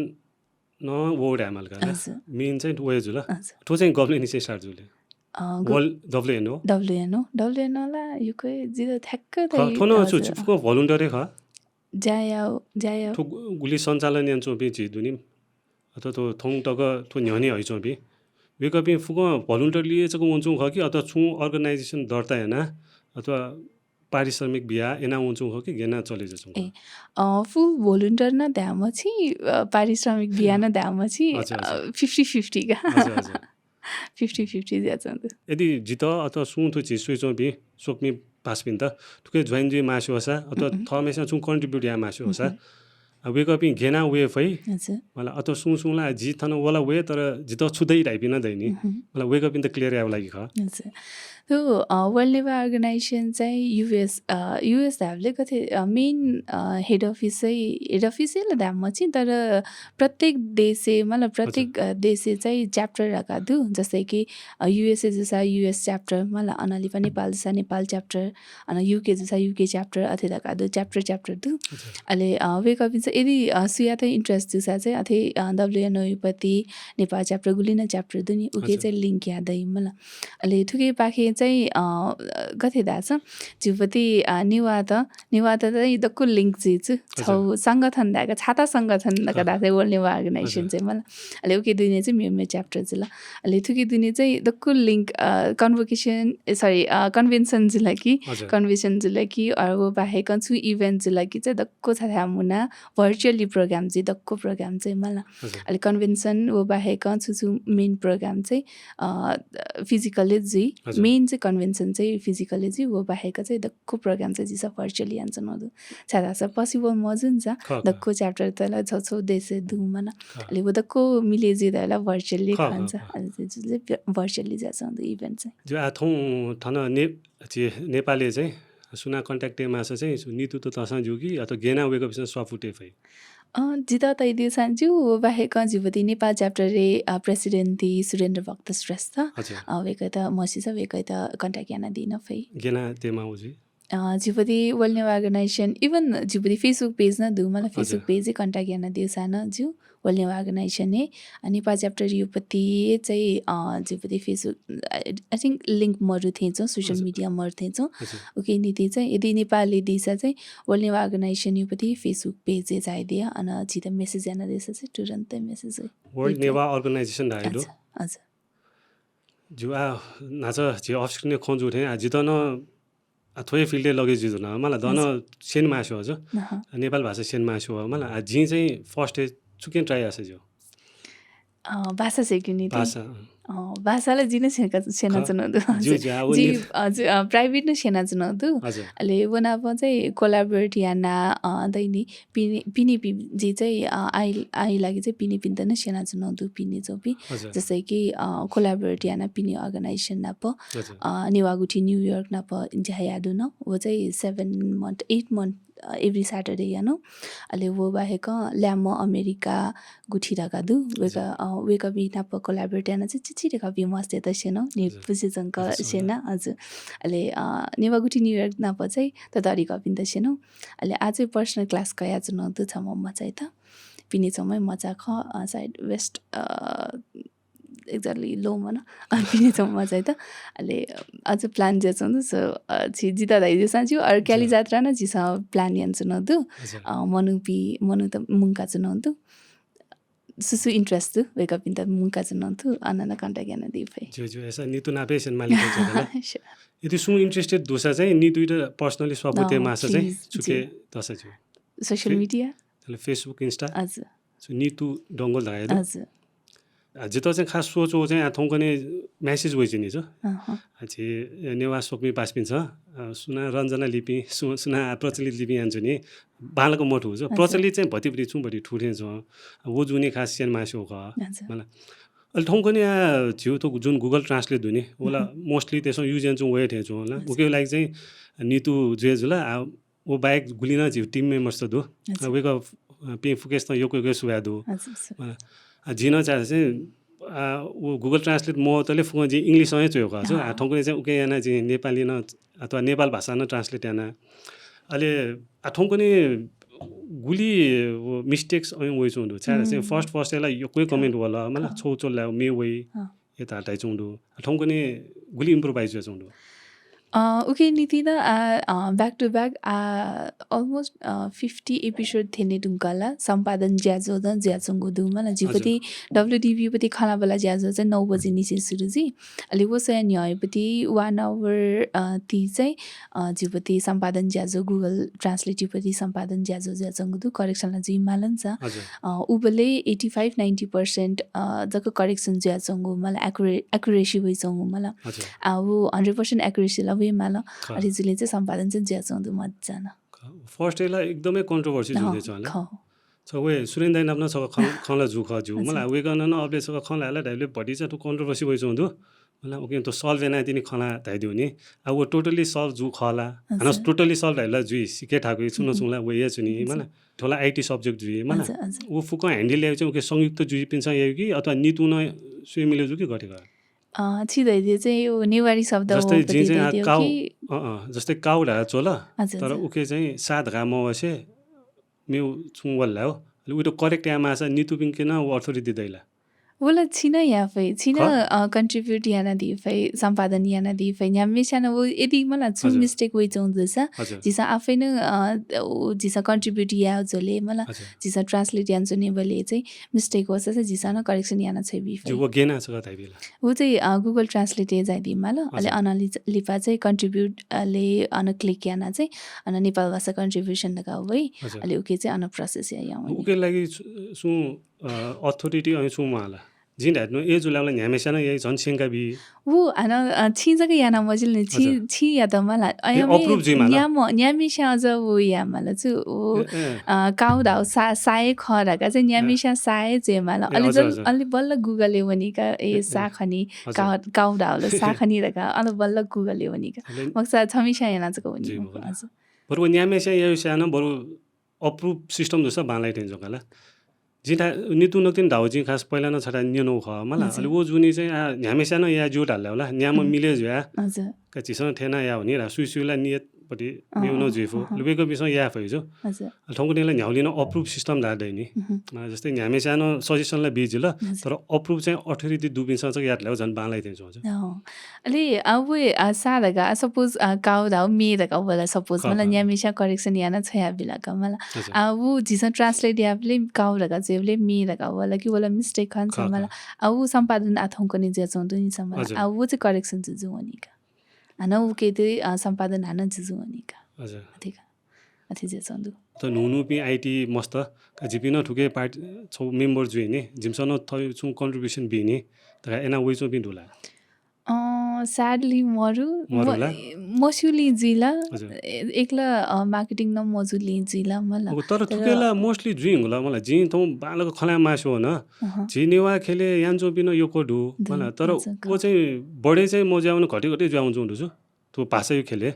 S2: न वर्ड हामलका
S1: हजुर
S2: मेन चाहिँ वेज होला
S1: हजुर
S2: ठो चाहिँ गब्ले निसे स्टार्ट जुले वर्ल्ड डब्ल्युएन हो
S1: डब्लुएनओला युकै जिरो ठ्याक्क
S2: ठो न छु फुको भोलुन्टरी ख
S1: जाया
S2: ठो गुली सञ्चालन यान चोपी छि दुनि अथवा तो थोङ टक ठो न्यने है चोपी वेकपी फुको भोलुन्टरली चको वन्चु ख कि अथवा छु अर्गनाइजेसन दर्ता हैन अथवा पारिश्रमिक बिहा एना वन्चु ख कि गेना चले जछु
S1: ए फुल भोलुन्टर न द्यामछि पारिश्रमिक बिहान द्यामछि
S2: हजुर, हजुर।
S1: 50-50 का
S2: हजुर हजुर
S1: 50-50 ज्याचन्द
S2: यदि जित अथवा सुन थो छि सुइ चोपी सोक्मी पासपिन त ठुके ज्वाइन जे मासु होसा अथवा थमेसा छु कन्ट्रिब्युट या मासु होसा वेकपी घेना वे फै
S1: हजुर
S2: मलाई अथवा सुला जी थन वाला वे तर जित छुदै टाइपिन दैनी मलाई वेकअप इन त क्लियर आउ लागि ख
S1: हजुर त्यो वर्ल्ड नेवा अर्गनाइजेसन चाहिँ युएस धामले कति मेन हेड अफिसै धाममा चाहिँ तर प्रत्येक देशे मतलब प्रत्येक देशे चाहिँ च्याप्टर राखा दु जस्तै कि युएसए जसा युएस च्याप्टर मलाई अनालिपा नेपाल जसा नेपाल च्याप्टर अनि युके जसा युके च्याप्टर अथे राखा दु च्याप्टर दु अहिले वेकअप चाहिँ यदि सुया त इन्ट्रेस्ट दुसा चाहिँ अथे डब्लुएनओ युपति नेपाल च्याप्टर गुलिना च्याप्टर दुनि उके चाहिँ लिङ्क यादै मलाई अहिले थुके पाखे चाहिँ कति दाछ जुपति निवा त चाहिँ दक्कु लिङ्क जिछु छौ सङ्गठन दाका छाता सङ्गठन दाका दाथे वर्ल्ड नेवा अर्गनाइजेसन चाहिँ मलाई अहिले उके दुने चाहिँ मेरो च्याप्टर जिल्ला अहिले थुके दुने चाहिँ दक्कु लिङ्क कन्भेन्सन जिल्ला कि कन्भेन्सन जिल्ला कि अरू बाहेक छु इभेन्ट जिल्ला कि चाहिँ दक्को छ मुना भर्चुअली प्रोग्राम चाहिँ दक्को प्रोग्राम चाहिँ मलाई अहिले कन्भेन्सन वो बाहेक छु मेन प्रोग्राम चाहिँ फिजिकल्ली जी मेन चाहिँ कन्भेन्सन चाहिँ फिजिकल्ली चाहिँ वो बाहेक चाहिँ दक्को प्रोग्राम चाहिँ जिसा भर्चुअली आन्छ नदु छादा छ पसिबल मजुन छ दक्को च्याप्टर तला छौ देश दुमन अहिले वो दक्को मिले जिदाला भर्चुअली खान्छ अहिले भर्चुअली जान्छ अन्त इभेन्ट चाहिँ
S2: जो आथौँ थन नेपाली चाहिँ सुना कन्ट्याक्ट माछा चाहिँ नितु त तसा जुकी अथवा गेना वेको विषय सफुटे फै
S1: जिता तैदि सान्जु बाहेक जिवती नेपाल च्याप्टर रे प्रेसिडेन्ट दि सुरेन्द्र भक्त श्रेष्ठ वेकै त मसिस वेकै त कन्ट्याक्ट याना दिन फै
S2: गेना तेमा उजी
S1: जिवती वर्ल्ड नेवा अर्गनाइजेसन इभन जिवती फेसबुक पेज न दु मलाई फेसबुक पेज कन्ट्याक्ट याना दिउ सान जु वर्ल्ड नेवा अर्गनाइजेसन ने नेपाल च्याप्टर युपति चाहिँ जिवती फेसबुक आई थिङ्क लिङ्क मरु थिएछौँ सोसियल मिडिया मरु थिएछौँ ओके नीति चाहिँ यदि नेपाली दिशा चाहिँ वर्ल्ड नेवा अर्गनाइजेसन युपति फेसबुक पेज चाहिदियो अनि जित मेसेज याना दिएछ चाहिँ तुरन्तै मेसेज
S2: वर्ल्ड नेवा अर्गनाइजेसन डाइलो
S1: हजुर
S2: जो नाच जे अफस्क्रिन खोज उठे जित न थोरै फिल्डे लगे जितो न मलाई दन सेन मासु हजुर नेपाल भाषा सेन मासु हो मलाई जी चाहिँ फर्स्ट चुकेन ट्राई आछ जो
S1: भाषा सेक्युनिटी
S2: भाषा
S1: ಭಾಷಾಲ ಜಿನ सेनाचुनहदु
S2: ज्यू ज्यू आ
S1: जी हजुर प्राइभेट न सेनाचुनहदु
S2: हजुर
S1: अहिले वनाप चाहिँ कोलाबोरेट याना दैनी पिनी जी चाहिँ आई लागि चाहिँ पिनी पिन त न सेनाचुनहदु पिनी चोपी
S2: हजुर
S1: जस्तै कि कोलाबोरेट याना पिनी अर्गनाइजेसन नाप
S2: हजुर
S1: निवागुठी न्युयोर्क नाप ज्यायादु न वो चाहिँ 7 month 8 month एभ्री स्याटरडे यानो अहिले वो बाहेक ल्याम अमेरिका गुठिराका दु वेका बि नाप कोलाबोरेट याना चाहिँ चिचिरेका बि मस्ते त सेनो नि पुसिजंक सेना हजुर अहिले निवागुठी न्युयोर्क नाप चाहिँ त तरिका पिन त सेनो अहिले आज पर्सनल क्लास कया जुन दु छ म चाहिँ त पिने समय मजा ख साइड वेस्ट एक्ज्याक्टली लो मन पिने चाहिँ चाहिँ त अहिले अझ प्लान जे छ सो छि जिता दाइ जे साँच्यो अर क्याली जात्रा न जिस प्लान यान चुनौदु मनु त मुंका चुनौदु सुसु इंट्रेस्ट दु वेक अप इन त मुंका चुनौदु अनन कन्ट्याक्ट यान दी फै
S2: जो जो ऐसा नीतु नापे सेन मालिक छ यदि सुन इन्ट्रेस्टेड दोसा चाहिँ नीतु इट पर्सनली स्वपुते मासा चाहिँ चुके दसा छु
S1: सोशल मिडिया
S2: फेसबुक इंस्टा
S1: हजुर
S2: सो नीतु डंगल धाय दु
S1: हजुर
S2: जितो चाहिँ खास सोचो चाहिँ थौकने मेसेज वइ चाहिँ छ अछि नेवा सोकमी पासपिन छ सुना रञ्जना लिपि सुना प्रचलित लिपि आन्छु नि बालको मठु छ प्रचलित चाहिँ भतिपरि छु बढी ठुटे छ वो जुनी खास सेन मासो ख मलाई अहिले ठौकने जिउ त जुन गुगल ट्रान्सलेट हुने होला मोस्टली त्यसो युज एन्छु वे थे छु होला उके लागि चाहिँ नीतु जे जुला वो बाइक गुलिना जिउ टिम मेम्बर्स त दु वेको पे फुकेस त योको योको सुवा दु जिन चाहिँ वो गुगल ट्रान्सलेट म तले फुङ जी इंग्लिशमै चोको छ ठौकने चाहिँ उके याना चाहिँ नेपाली न अथवा नेपाल भाषा न ट्रान्सलेट याना अहिले ठौकने गुली मिस्टेक्स वइ चुंडु चाहिँ फर्स्ट यसलाई यो कोही कमेन्ट होला मलाई छौचोला मे वइ यता हटाइ चुंडु ठौकने गुली इम्प्रोभाइज चुंडु
S1: ओके नीति the back to back almost 50 episode थिएन ढुङ्गाला सम्पादन ज्याजो द ज्याचोङको दुमा न जिपति डब्ल्युडिबी पति खानाबला ज्याजो चाहिँ 9 बजे निसे सुरु जी अलि वो सय न्यायपति 1 आवर ती चाहिँ जिपति सम्पादन ज्याजो गुगल ट्रान्सलेट पति सम्पादन ज्याजो ज्याचोङको दु करेक्सनला जी मालन छ उबले 85-90% जको करेक्सन ज्याचोङको मलाई एक्युरेसी वइ चोङ मलाई अब 100% एक्युरेसी ला माला अनि जुले चाहिँ सम्पादन चाहिँ ज्याचोङदु मज्जा न
S2: फर्स्ट एला एकदमै कन्ट्रोभर्सी जुले छ होला छ वे सुरेन्द्र नाम न छ खला जु ख जु मलाई वे गर्न न अबले छ खला ला ढाइले बडी छ त कन्ट्रोभर्सी वइ चोंदु मलाई ओके त सल्भ एना तिनी खला धाइदिउ नि अब वो टोटली सल्भ जु खला हन टोटली सल्भ ढाइला जुइ सिके ठाको सुन सुला वे या चुनी मलाई ठोला आईटी सब्जेक्ट जुइ मलाई वो फुक ह्यान्डल ल्याउ चाहिँ ओके संयुक्त जुइ पिन्छ याउ कि अथवा नीतु न सुमिले जु कि गटेको
S1: छिदैदिए चाहिँ यो नेवारी शब्द हो
S2: जस्तै जे चाहिँ काउ जस्तै काउ ढा चोल तर उके चाहिँ सात घा मवसे मेउ छुङवल्ला हो उयो करेक्ट यामा छ नीतु पिङ किन अथोरिटी दैला
S1: वोला छिना याफै छिना कन्ट्रिब्युट याना दिफै सम्पादन याना दिफै न्यामे साना वो यदि मलाई छु मिस्टेक वइ चौँदैछ जिसा आफै न जिसा कन्ट्रिब्युट या जले मलाई जिसा ट्रान्सलेट यान जुने बले चाहिँ मिस्टेक होस् छ जिसा न करेक्सन याना छै बिफै
S2: जो वो गेना छ गताइ बेला
S1: वो चाहिँ गुगल ट्रान्सलेट या जाइदि माल अले अनालिज लिपा चाहिँ कन्ट्रिब्युट ले अन क्लिक याना चाहिँ अन नेपाल भाषा कन्ट्रिब्युसन लगा वइ अले ओके चाहिँ अन प्रोसेस या
S2: ओके लागि सु अथोरिटी अनि छु माला जिन हाट्नु ए जुलाउला न्यामेसाना यही झन् सिङ्गाबी
S1: वो आना छिजका याना मजिल नि छि या त मलाई अयमे न्यामेसा अझ वो या मलाई छु ओ काउ दाउ साए खराका चाहिँ न्यामेसा साए जे मलाई अलि बल्ल गुगलले वनिका ए साखनी काउ दाउले साखनी रका अलि बल्ल गुगलले वनिका मक्सा छमिसा याना चाहिँ वनि हजुर
S2: बरु न्यामेसा यो सानो बरु अप्रुभ सिस्टम जस्तो बालाई टेन्जो कला जिता नीतु नतिन धाउजी खास पहिला न छटा न्यनो ख मलाई अलि वो जुनी चाहिँ न्यामेसा न या जोट हाल्ला होला न्याम मिले जो या हजुर कचिसन थेना या हुनी रा सुइसुला नियत पटी मेउनो जुइफो लुबेको बिस या फैजो हजुर ठौकनेले न्याउलिन अप्रुभ सिस्टम दादै नि जस्तै न्यामेसा न सजेसनलाई बिज ल तर अप्रुभ चाहिँ अथोरिटी दुबिन्छ चाहिँ याद ल्याउ झन् बालाई दिन्छ हुन्छ
S1: अलि अब सादागा सपोज काउ दाउ मेदका होला सपोज मलाई न्यामेसा करेक्सन याना छया बिलाका मलाई अब जिस ट्रान्सलेट याले काउ लगा जेले मेदका होला कि होला मिस्टेक खान मलाई अब सम्पादन आथौको नि जे चौँदो नि मलाई अब वो चाहिँ करेक्सन जुजु वनिका हन उके चाहिँ सम्पादन हान जुजु वनिका हजुर ठीक अथि जे चौँदो
S2: त नुनु पि आईटी मस्त का जिपिन ठुके पार्ट छौ मेम्बर जुइने जिमसन थय छु कन्ट्रिब्युसन बिने त एना वइ छु पि ढुला
S1: स्याडली
S2: मरुला
S1: मसुली जिला
S2: हजुर
S1: एकला मार्केटिङ न मजुली जिला मला
S2: तर थुकेला मोस्टली जुइ होला मलाई जि थौ बालको खला मासु हो न जिनेवा खेले यान्चो बिन यो कोडु मलाई तर वो चाहिँ बढे चाहिँ म ज्याउन घटे घटे ज्याउँछु हुन्छु तो पासै खेले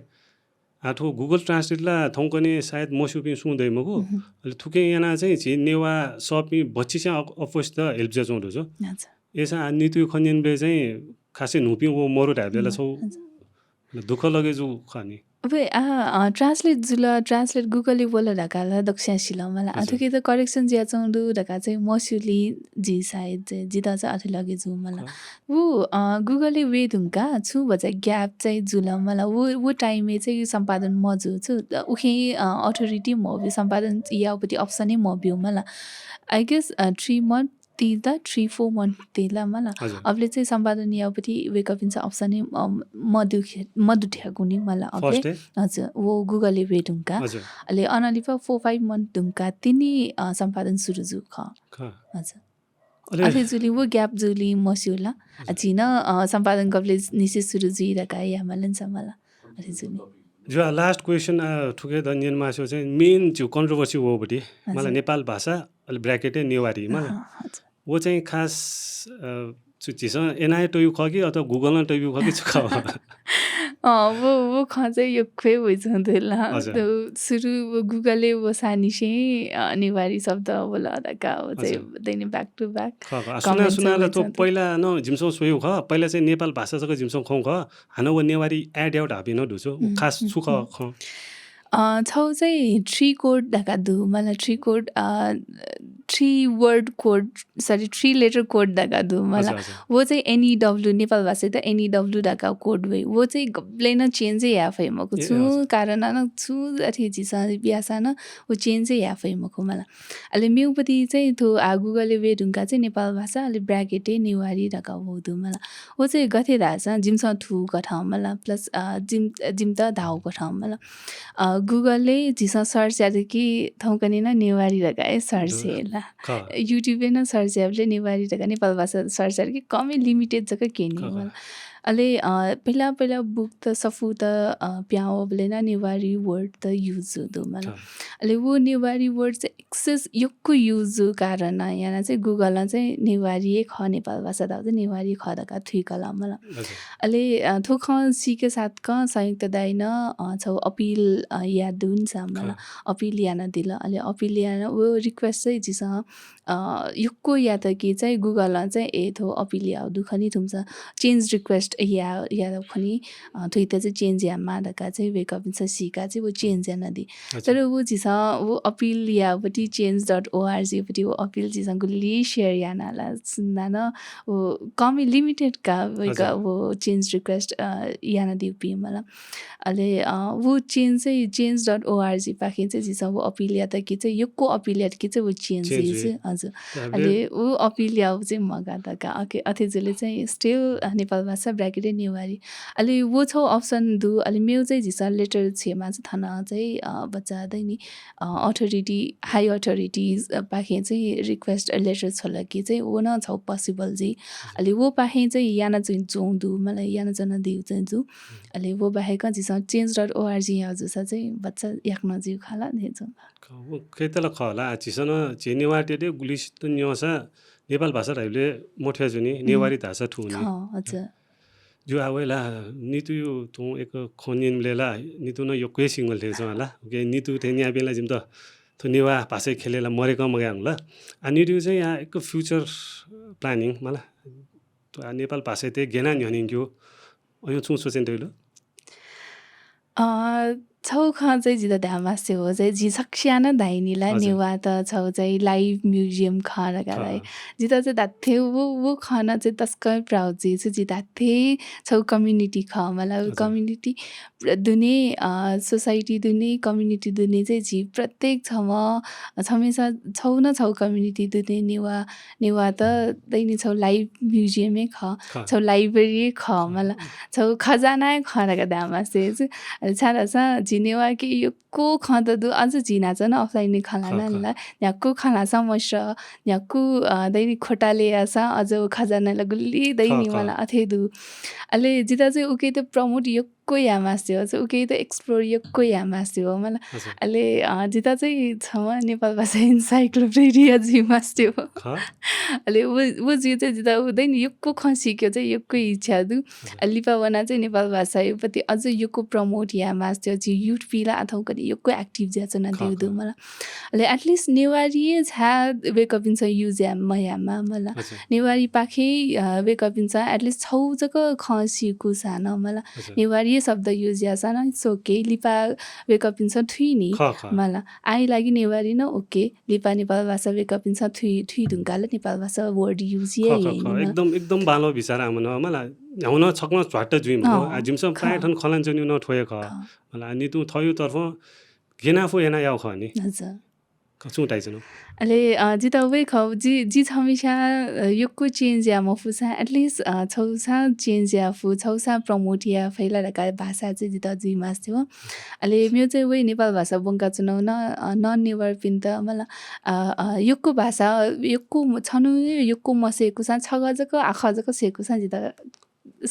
S2: आठो गुगल ट्रान्सलेटला थौकने सायद मसुपि सुँदै मको अहिले थुके याना चाहिँ जिनेवा सपि बच्ची चाहिँ अपोस्ट हेल्प ज्याउँछु हुन्छु यसा नितु खन्यनले चाहिँ खासै नुपि वो मरो ढाबेला छौ दुःख लगे जो खानी
S1: अबे ट्रान्सलेट गुगलले बोला ढकाला दक्षिणशिला मलाई अथुके त करेक्सन ज्या चाउँदु ढका चाहिँ मसुली जी सायद चाहिँ जिता चाहिँ अथि लगे जु मलाई वो गुगलले वे धुम्का छु बचा ग्याप चाहिँ जुला मलाई वो टाइममे चाहिँ सम्पादन मजु छु उखे अथोरिटी म सम्पादन यापट्टि अप्सनै म बिउ मलाई आई गेस 3 month तिर्दा 3-4 month तिर्ला मलाई अबले चाहिँ सम्पादन यापट्टि वेकअप इन्छ अप्सनै मदुठ्या गुनी मलाई अबले हजुर वो गुगलले वे ढुङ्का अहिले अनलिपा 4-5 month ढुङ्का तिनी सम्पादन सुरु जु हजुर अथे जुली वो ग्याप जुली मस्युला छिन सम्पादन गबले निसे सुरु जुइरहेका या मलन समला अथे जुली
S2: जो लास्ट क्वेसन ठुके दन्यन मासो चाहिँ मेन जो कन्ट्रोभर्सी हो बटी मलाई नेपाल भाषा अलि ब्र्याकेटै नेवारी मलाई वो चाहिँ खास चुचिसँग एनआई टोयु खगी अथवा गुगलमा टोयु खगी चुका
S1: वो चाहिँ यो खे भइसक्दैला सुरु गुगलले वो सानिसे नेवारी शब्द बोला का वो चाहिँ दैनि ब्याक टु ब्याक
S2: सुना त पहिला न जिमसो सोयु ख पहिला चाहिँ नेपाल भाषासँग जिमसो खौ ख हानो वो नेवारी एड आउट हाबिन ढुसो खास सुख ख
S1: छौ चाहिँ 3 कोड ढाका दु मलाई 3 code 3 word code sorry 3 letter code ढाका दु मलाई वो चाहिँ एनइडब्ल्यू नेपाल भाषा त एनइडब्ल्यू ढाका कोड वे वो चाहिँ गब्ले न चेन्ज या फैमको छु कारण न छु अथि जिसा बियासा न वो चेन्ज या फैमको मलाई अहिले मेउपति चाहिँ थो गुगलले वे ढुङ्का चाहिँ नेपाल भाषा अलि ब्र्याकेटै नेवारी ढाका हो दु मलाई वो चाहिँ गथे धासा जिमसा थु कठाउ मलाई प्लस जिम त धाउ कठाउ मलाई गुगलले जिसा सर्च याद कि थौकने न नेवारी ढाका सर्च हेला युट्युबे न सर्च याबले नेवारी ढाका नेपाल भाषा सर्च याद कि कमै लिमिटेड जग्गा केनी मलाई अहिले पहिला बुक त सफु त प्याओ बोले न नेवारी वर्ड त युज हुँदो मलाई अहिले वो नेवारी वर्ड चाहिँ एक्सेस योको युज कारण यहाँ चाहिँ गुगलमा चाहिँ नेवारी ख नेपाल भाषा त नेवारी खदका थुइकला मलाई अहिले थोख सिके साथ क संयुक्त दाइन छौ अपिल याद हुन्छ मलाई अपिल याना दिल अहिले अपिल याना वो रिक्वेस्ट चाहिँ जिसँग योको या त के चाहिँ गुगलमा चाहिँ ए थो अपिल या दुखनी थुम्छ चेन्ज रिक्वेस्ट या खनि थुइत चाहिँ चेन्ज या मादका चाहिँ वेकअप छ सिका चाहिँ वो चेन्ज या नदी तर वो जिसा वो अपिल यापट्टि change.org पट्टि वो अपिल जिसा गुल्ली शेयर या नाला सुन्दा न वो कमी लिमिटेड का वेका वो चेन्ज रिक्वेस्ट या नदी पि मलाई अहिले वो चेन्ज चाहिँ change.org पाखे चाहिँ जिसा वो अपिल या त के चाहिँ योको अपिल या के चाहिँ वो चेन्ज चाहिँ हजुर अहिले वो अपिल या चाहिँ मगा त का अथे जले चाहिँ स्टिल नेपाल भाषा ब्र्याकेटै नेवारी अहिले वो छौ अप्सन दु अहिले मेउ चाहिँ झिसा लेटर छेमा चाहिँ थाना चाहिँ बच्चा नि अथोरिटी हाई अथोरिटिज पाखे चाहिँ रिक्वेस्ट लेटर छ कि चाहिँ वो न छौ पोसिबल जी अहिले वो पाखे चाहिँ याना चाहिँ जोंदु मलाई याना जना दिउ चाहिँ जु अहिले वो बाहेक झिसा change.org या जसा चाहिँ बच्चा याक्न जिउ खाला देजो
S2: केतला खला झिसन नेवारी गुलिस त न्यसा नेपाल भाषा राइले मोठ्या जुनी नेवारी भाषा ठुनी
S1: हजुर
S2: जो आवेला नितु यो तो एक खोनिन लेला नितु न यो क्वे सिंगल थे जला ओके नितु थे न्या बेला जिम त तो नेवा भाषा खेलेला मरेको मगा होला अनि नितु चाहिँ यहाँ एक फ्युचर प्लानिङ मला तो नेपाल भाषा ते गेना न्यनिन्क्यो अयो छु सोचेन तैलो
S1: छौ खा चाहिँ जिता ध्यामासे हो चाहिँ जी सक्स्याना धाइनीला नेवा त छौ चाहिँ लाइभ म्युजियम खाना गालाई जिता चाहिँ दाथे वो खाना चाहिँ तस्कै प्राउड जी चाहिँ जिताथे छौ कम्युनिटी खा मलाई कम्युनिटी दुने सोसाइटी दुने कम्युनिटी दुने चाहिँ जी प्रत्येक छमा हमेशा छौ न छौ कम्युनिटी दुने नेवा त दैनी छौ लाइभ म्युजियमै ख छौ लाइब्रेरी ख मलाई छौ खजाना खाना गा ध्यामासे छाडा सा जी 지내와 कि यो खाँदो अझ 지나잖아 offline खाला나라 야쿠 खालासा मस्र 야쿠 दैनी खोटाले आसा अझ खजाना लगुली दैनी मला अथेदु अले जिता चाहिँ उके त प्रमोट यक्को यामास्यो उके त एक्सप्लोर यक्को यामास्यो मला अले जिता चाहिँ छमा नेपाल भाषा इन्साइक्लोपिडिया जिमास्यो अले वो जी चाहिँ जिता हुँदैन यक्को खसिक्यो चाहिँ यक्को इच्छा दु अलिपा वना चाहिँ नेपाल भाषा योपति अझ यक्को प्रमोट यामास्यो जी युथ पिला अथवा कति यक्को एक्टिभ ज्या छ न देउदु मला अले एटलिस्ट नेवारी छा वेकअप इन युज या मयामा मला नेवारी पाखे वेकअप इन एटलिस्ट छौ जक खसिको साना मला नेवारी शब्द युज या साना सोके लिपा वेकअप इन थुइ नि मला आइ लागि नेवारी न ओके लिपा नेपाल भाषा वेकअप इन थुइ थुइ ढुङ्गाले नेपाल भाषा वर्ड युज या
S2: एकदम एकदम बालो विचार आउन मला हुन छक्न झट्ट जुइम हो जिमसम प्राय ठन खलन जनि न ठोय ख मला नि तु थयो तर्फ गेनाफो एना याउ ख नि
S1: हजुर
S2: कचुटाइ छनु
S1: अले जिता वे ख जी हमेशा यक्को चेन्ज या मफुसा एटलिस्ट छौसा चेन्ज या फु छौसा प्रमोट या फैला रका भाषा चाहिँ जिता जी मास थियो अले मेरो चाहिँ वे नेपाल भाषा बंका चुनाउ नन नेवर पिन त मला यक्को भाषा यक्को छनु यक्को मसेको सा छगजको आखजको सेको सा जिता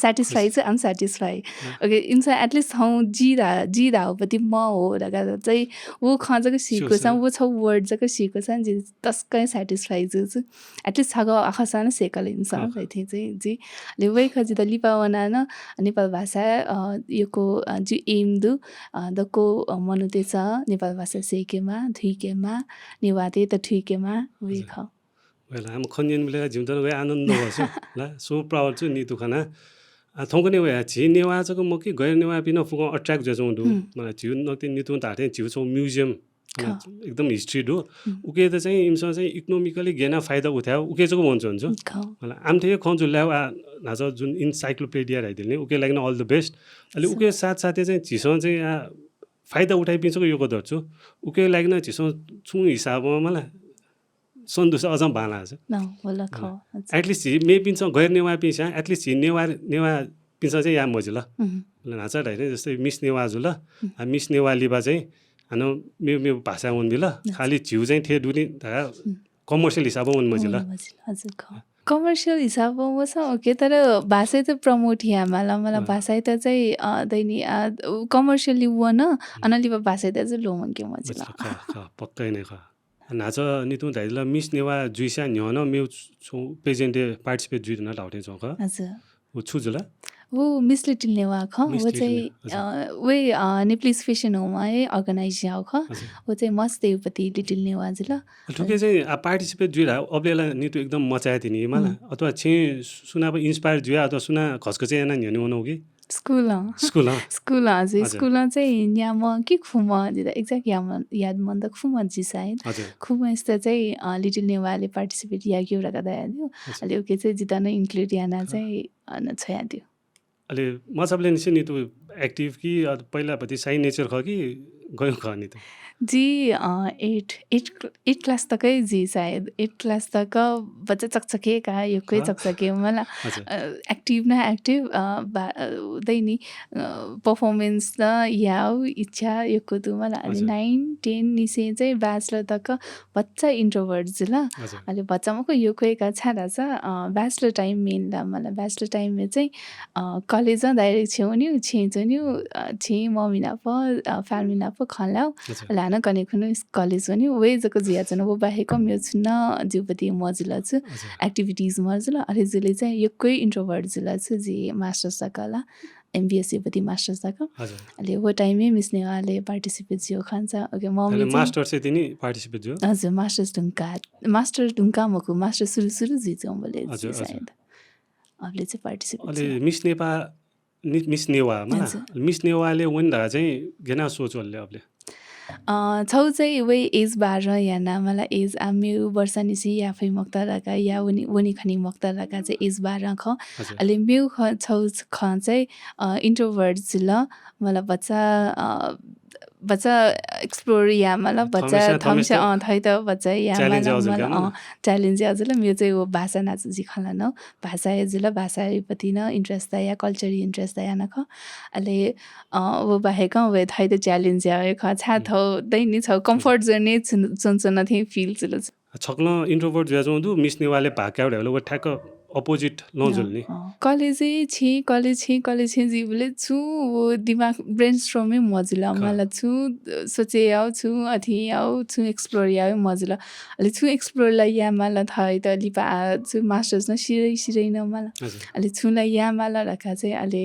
S1: satisfied चाहिँ अनसेटिस्फाई ओके इन्सा एटलिस्ट हौ जिरा हो पति म हो रका चाहिँ वो खजको सिको छ वो छ वर्ड जको सिको छ जि तस्कै सेटिस्फाई छु एटलिस्ट छग आखसान सेकल इन्सान थिए चाहिँ जी ले वे खजि त लिपावना न नेपाल भाषा योको जि एम दु दको मनुते छ नेपाल भाषा सेकेमा थुइकेमा निवाते त थुइकेमा वे ख
S2: वेला हम खन्यन मिलेर जिउँदन वे आनन्द होस् ला सो प्राउड छु नि दुखना थौकने वे छि नेवा जको मकि गएर नेवा पिन फुक अट्र्याक्ट जजौ दु मलाई जिउ नति नितु ताथे जिउ छौ म्युजियम एकदम हिस्ट्री दु उके त चाहिँ इमसँग चाहिँ इकोनोमिकली गेना फाइदा उठायो उके जको भन्छ मलाई आम थे खन्जु ल्याउ नाज जुन इन्साइक्लोपिडिया राइदिल्ने उके लाग्न अल द बेस्ट अलि उके साथ साथै चाहिँ झिसँग चाहिँ फाइदा उठाइ पिन्छको यो गर्छु उके लाग्न झिसँग छु हिसाबमा मलाई सन्दुस अझ बाला छ एटलिस्ट मे पिन्छ गएर नेवा पिन्छ एटलिस्ट नेवा पिन्छ चाहिँ या मजिल नाचा ढाइने जस्तै मिस नेवा जुल मिस नेवा लिबा चाहिँ हानो मे भाषा हुन् बिल खाली झिउ चाहिँ थे दुनी कमर्सियल हिसाबमा हुन् मजिल
S1: कमर्सियल हिसाबमा छ ओके तर भाषा त प्रमोट यहाँ मलाई भाषा त चाहिँ दैनी कमर्सियली वन अनलिबा भाषा त चाहिँ लोमन के मजिल
S2: पक्कै नै ख नाच नितु धाइला मिस नेवा जुइसा न्यन मेउ छु प्रेजेन्ट पार्टिसिपेट जुइदन लाउटे छ ख
S1: हजुर
S2: उ छु जुला
S1: वो मिस लिटिल नेवा ख वो चाहिँ वे नेप्लिस फेसन होमा है अर्गनाइज याउ ख वो चाहिँ मस्त देवपति लिटिल नेवा जुला
S2: ठुके चाहिँ पार्टिसिपेट जुइरा अबलेला नितु एकदम मचाए थिनि मला अथवा छि सुना इन्स्पायर जुया अथवा सुना खस्को चाहिँ एना न्यनि हुनु कि स्कुल
S1: चाहिँ यहाँ म के खुम दिँदा एक्ज्याक्ट याद मन त खुम जी सायद खुम यस्तो चाहिँ लिटिल नेवाले पार्टिसिपेट या एउटा गर्दा थियो अहिले ओके चाहिँ जिता नै इन्क्लुड याना चाहिँ छया थियो
S2: अहिले मसबले निसे नि त एक्टिभ कि पहिलापट्टि साइ नेचर ख कि गयो ख नि त
S1: जी 8 क्लास तकै जी सायद 8 क्लास तक बच्चा चकचके का यो कोही चकचके मलाई एक्टिभ न एक्टिभ दैनी पर्फर्मेन्स न याउ इच्छा यो कुदु मलाई अनि 9 10 निसे चाहिँ ब्याचलर तक बच्चा इन्ट्रोभर्ट ल अहिले बच्चामाको यो कोही का छाडा छ ब्याचलर टाइम मेन ल मलाई ब्याचलर टाइममा चाहिँ कलेजमा डाइरेक्ट छेउ नि छेन्छु नि छे मम्मीना प फ्यामिलीना प खलाउ लान कनेक्सन कलेज पनि वे जको जिया छ वो बाहेक मेरो छुन्न जिउपति मजिल छु एक्टिभिटिज मजिल अरे जसले चाहिँ योकै इन्ट्रोभर्ट जिल्ला छु जी मास्टर्स कला एमबीएससी पति मास्टर्स तक अहिले वो टाइममै मिस नेवाले पार्टिसिपेट जियो खान्छ ओके मम्मी
S2: मास्टर चाहिँ तिनी पार्टिसिपेट जियो
S1: हजुर मास्टर ढुङ्का मको मास्टर सुरु जिजो मैले सायद अबले चाहिँ पार्टिसिपेट
S2: अहिले मिस नेवाले वन्दा चाहिँ गेना सोचले अबले
S1: छौ चाहिँ वे एज 12 याना मलाई एज मेरो वर्ष निसी आफै मक्ता लगा या वनी खनी मक्ता लगा चाहिँ एज 12 ख अहिले मेरो छौ ख चाहिँ इन्ट्रोभर्ट ल मलाई बच्चा 버자 explore यामाला 버자 탐샤 थाइदा बच्चा
S2: च्यालेन्ज
S1: यामाला
S2: हजुर
S1: मला च्यालेन्ज हजुर मेरो चाहिँ वो भाषा नाच जिखला न भाषा जुल भाषा पति न इन्ट्रेस्ट या कल्चर इन्ट्रेस्ट या न ख अले वो बाहेक वे थाइदा च्यालेन्ज या ख छा थौ दैनि छ कम्फर्ट जोन ने चुन थे फील जुल
S2: छक्ल इन्ट्रोभर्ट ज्याजोंदु मिस्ने वाले भाक्याउडे होला ठ्याक्क अपोजिट नजुल नि
S1: कलेज छी जीवले छु वो दिमाग ब्रेनस्टर्मिङ मजुला मलाई छु सोचे आउ छु अथि आउ छु एक्सप्लोर या मजुला अलि छु एक्सप्लोर ला या मलाई थाहै त लिपा छु मास्टर्स न सिरै न मलाई अलि छु ला या मलाई रखा चाहिँ अलि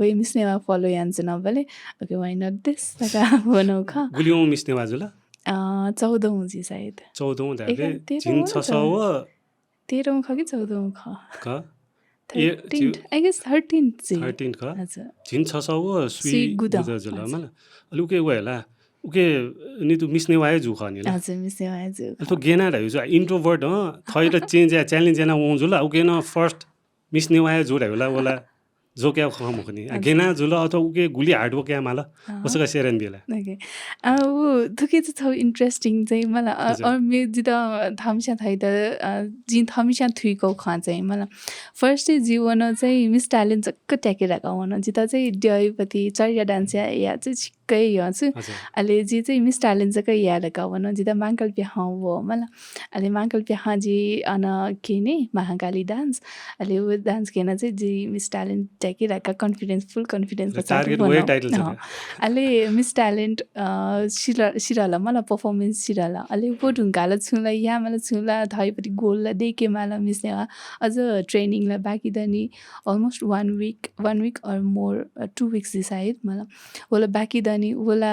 S1: वे मिस्नेवा फलो यान्छ न भले ओके व्हाई नॉट दिस लगा भनौ ख
S2: गुलियौ मिस्ने वाजुला
S1: 14 जी सायद
S2: 14 दाले जिन 600
S1: 13 ख कि 14 ख
S2: क
S1: 13 I guess 13 चाहिँ
S2: 13 क
S1: हजुर
S2: जिन 600 सुई गुदजुला मला अलुके वेला उके नितु मिस्ने वाए जु खनि ला
S1: हजुर मिस्ने वाए जु
S2: तो गेना रह्यो जो इन्ट्रोभर्ट ह थै र चेन्ज या च्यालेन्ज ना वजुला उके न फर्स्ट मिस्ने वाए जु रह्योला वला जो क्या खम खनि गेना जुल अथवा उके गुली हार्डवर्क क्या माला उसका सेरन बेला
S1: ओके वो थुके छ इन्ट्रेस्टिङ चाहिँ मलाई और मे जित थामस्या थाइ त जिन थामस्या थुइको ख चाहिँ मलाई फर्स्ट जीवन चाहिँ मिस ट्यालेन्ट जक्क ट्याकेराका हुन जित चाहिँ डयपति चर्या डान्स या चाहिँ छिक्कै याछु अहिले जी चाहिँ मिस ट्यालेन्ट जक्क यालका हुन जित माङ्कल प्याह हो मलाई अहिले माङ्कल प्याह जी अन के नि महाकाली डान्स अहिले वो डान्स केना चाहिँ जी मिस ट्यालेन्ट ट्याकेराका कन्फिडेन्स फुल कन्फिडेन्स
S2: टार्गेट वे टाइटल छ
S1: अहिले मिस ट्यालेन्ट सिराला मलाई पर्फर्मेन्स सिराला अहिले वो ढुङ्गाला छुला या मलाई छुला थाइपट्टि गोलला देखे मला मिस्ने अझ ट्रेनिङलाई बाँकी त नि almost 1 week or more 2 weeks सायद मलाई होला बाँकी त नि होला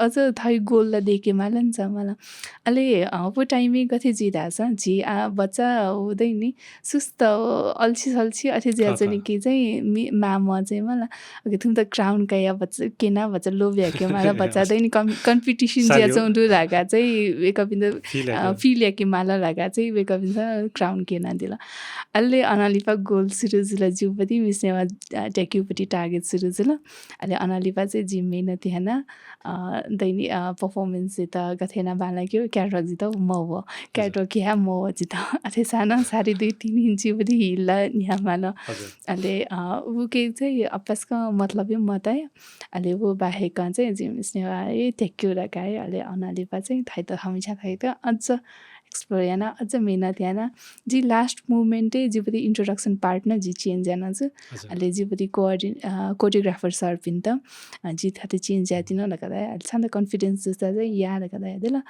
S1: अझ थाइ गोलला देखे मला नि छ मलाई अहिले वो टाइमै गथे जिदा छ जी बच्चा हुँदै नि सुस्त अल्छी सल्छी अथे ज्या चाहिँ के चाहिँ मामा चाहिँ मलाई ओके तुम त क्राउन कया बच्चा केना बच्चा लोभ्या के माला बच्चा दैनि कम्पिटिसन ज्या चौँडु रागा चाहिँ वेकअपिन फिल या कि माला रागा चाहिँ वेकअपिन क्राउन केना दिला अहिले अनालिपा गोल सुरुजुला जिउपट्टि मिस्नेवा ट्याक्युपट्टि टार्गेट सुरुजुला अहिले अनालिपा चाहिँ जिम मेहनत हेना दैनि पर्फर्मेन्स त गथेना बाला के क्याटवक जित म हो क्याटवक क्या म हो जित अथे साना 2.5-3 इन्ची पनि हिल्ला यहाँ माला अहिले ऊ के चाहिँ अभ्यासको मतलब मताए अहिले वो बाहेक चाहिँ जिम स्नेहा ट्याक्यु राखाए अहिले अनालिपा चाहिँ थाइ त हमेसा थाइ त अझ एक्सप्लोर याना अझ मेहनत याना जी लास्ट मुभमेन्टै जीपट्टि इन्ट्रोडक्सन पार्ट न जी चेन्ज याना चाहिँ अहिले जीपट्टि कोरियोग्राफर सर पिन त जी थाते चेन्ज यातिन लगादा अहिले सानो कन्फिडेन्स जस्ता चाहिँ याद लगादा यादेला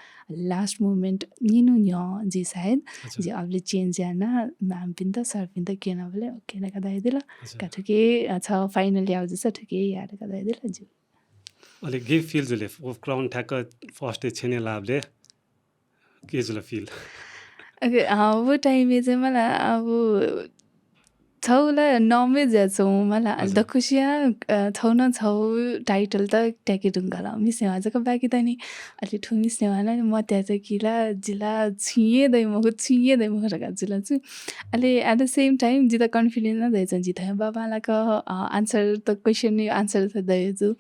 S1: लास्ट मुभमेन्ट निनु न्य जी सायद जी अबले चेन्ज याना म्याम पिन त सर पिन त के नभले ओके लगादा यादेला काठुके छ फाइनल याउ जस्तो ठुके याद लगादा यादेला जी
S2: अहिले गिभ फिल जुले क्राउन ठ्याक्क फर्स्ट छेने लाभले के जुल फिल
S1: ओके वो टाइममा चाहिँ मलाई अब छौला नमे जाछौँ मलाई दखुसिया छौ न छौ टाइटल त ट्याके ढुङ्गाला मिस्ने आजको बाँकी त नि अलि ठु मिस्ने वाला म त्यहाँ चाहिँ किला जिल्ला छिँदै म रगा जिल्ला छु अहिले एट द सेम टाइम जिता कन्फिडेन्स न दिएछ जिता बाबालाको आन्सर त क्वेसन आन्सर त दिएछु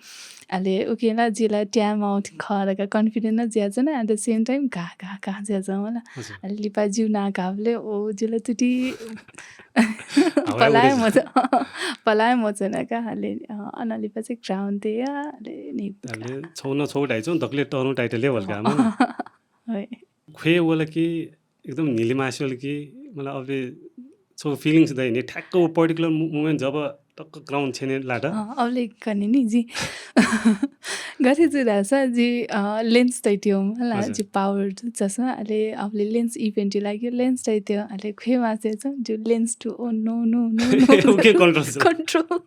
S1: अहिले उकेला जिल्ला ट्याम आउट खरका कन्फिडेन्स न ज्याछ न एट द सेम टाइम कहाँ ज्याछ मलाई अहिले लिपा जिउ नाकाले ओ जिल्ला तुटी पलाए म चाहिँ का अहिले अनालिपा चाहिँ क्राउन थियो
S2: अहिले छौ न छौ ढाइछौ दक्ले टर्नु टाइटलै भल्का खुए होला कि एकदम निलिमास्योल कि मलाई अब छौ फिलिङ्स दै नि ठ्याक्क पर्टिकुलर मोमेन्ट जब टक्क क्राउन छेने लाटा
S1: अबले कनि नि जी गथे जुराछ जी लेन्स तै थियो मलाई जी पावर जसमा अहिले अबले लेन्स इभेन्ट लाग्यो लेन्स तै थियो अहिले खुएमा चाहिँ जो लेन्स टु oh no no no
S2: okay control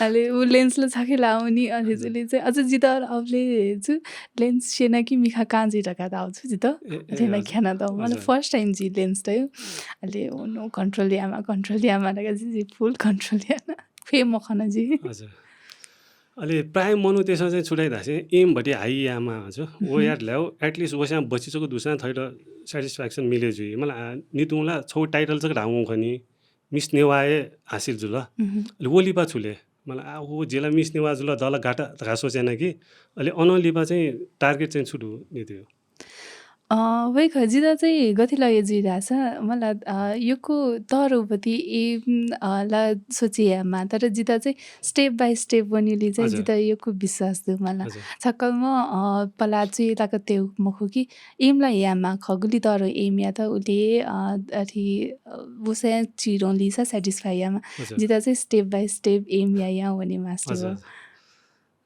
S1: अहिले ऊ लेन्सले छाके लाउने अनि चाहिँ अझ जित अबले छु लेन्स सेना कि मिखा काँजी ढका त आउँछु जित थिएन खाना त मलाई फर्स्ट टाइम जी लेन्स थियो अहिले नो कन्ट्रोल यामा जी फुल कन्ट्रोल यामा फे म खाना जी
S2: अहिले प्राय मनु त्यसमा चाहिँ छुट्याइदा चाहिँ एमभरि हाई यामा हुन्छ ओ याद ल्याऊ एटलिस्ट ओसँग बचिसको दुसरा थैर सेटिस्फ्याक्सन मिले जुई मलाई नितुला छौ टाइटल चाहिँ ढाउँ खनि मिस नेवाए हासिल जुल अहिले ओलिपा छुले मलाई हो जिल्ला मिस नेवा जुल दल घाटा घासो छैन कि अहिले अनलिपा चाहिँ टार्गेट चाहिँ छुटु नि त्यो
S1: वै खजिदा चाहिँ गतिलायो जिराछ मलाई योको तरुपति ला सोचियामा तर जिता चाहिँ स्टेप बाई स्टेप बनिली चाहिँ
S2: हजुर
S1: जिता योको विश्वास दु मलाई
S2: हजुर
S1: छक्कलमा पलाचु ताको त्यो मखु कि एमलाई यामा खगुली तर एम या त उले अथि बुसे चिरो लिसा सेटिस्फाई यामा
S2: हजुर
S1: जिता चाहिँ स्टेप बाई स्टेप एम या भने मास्टर
S2: हजुर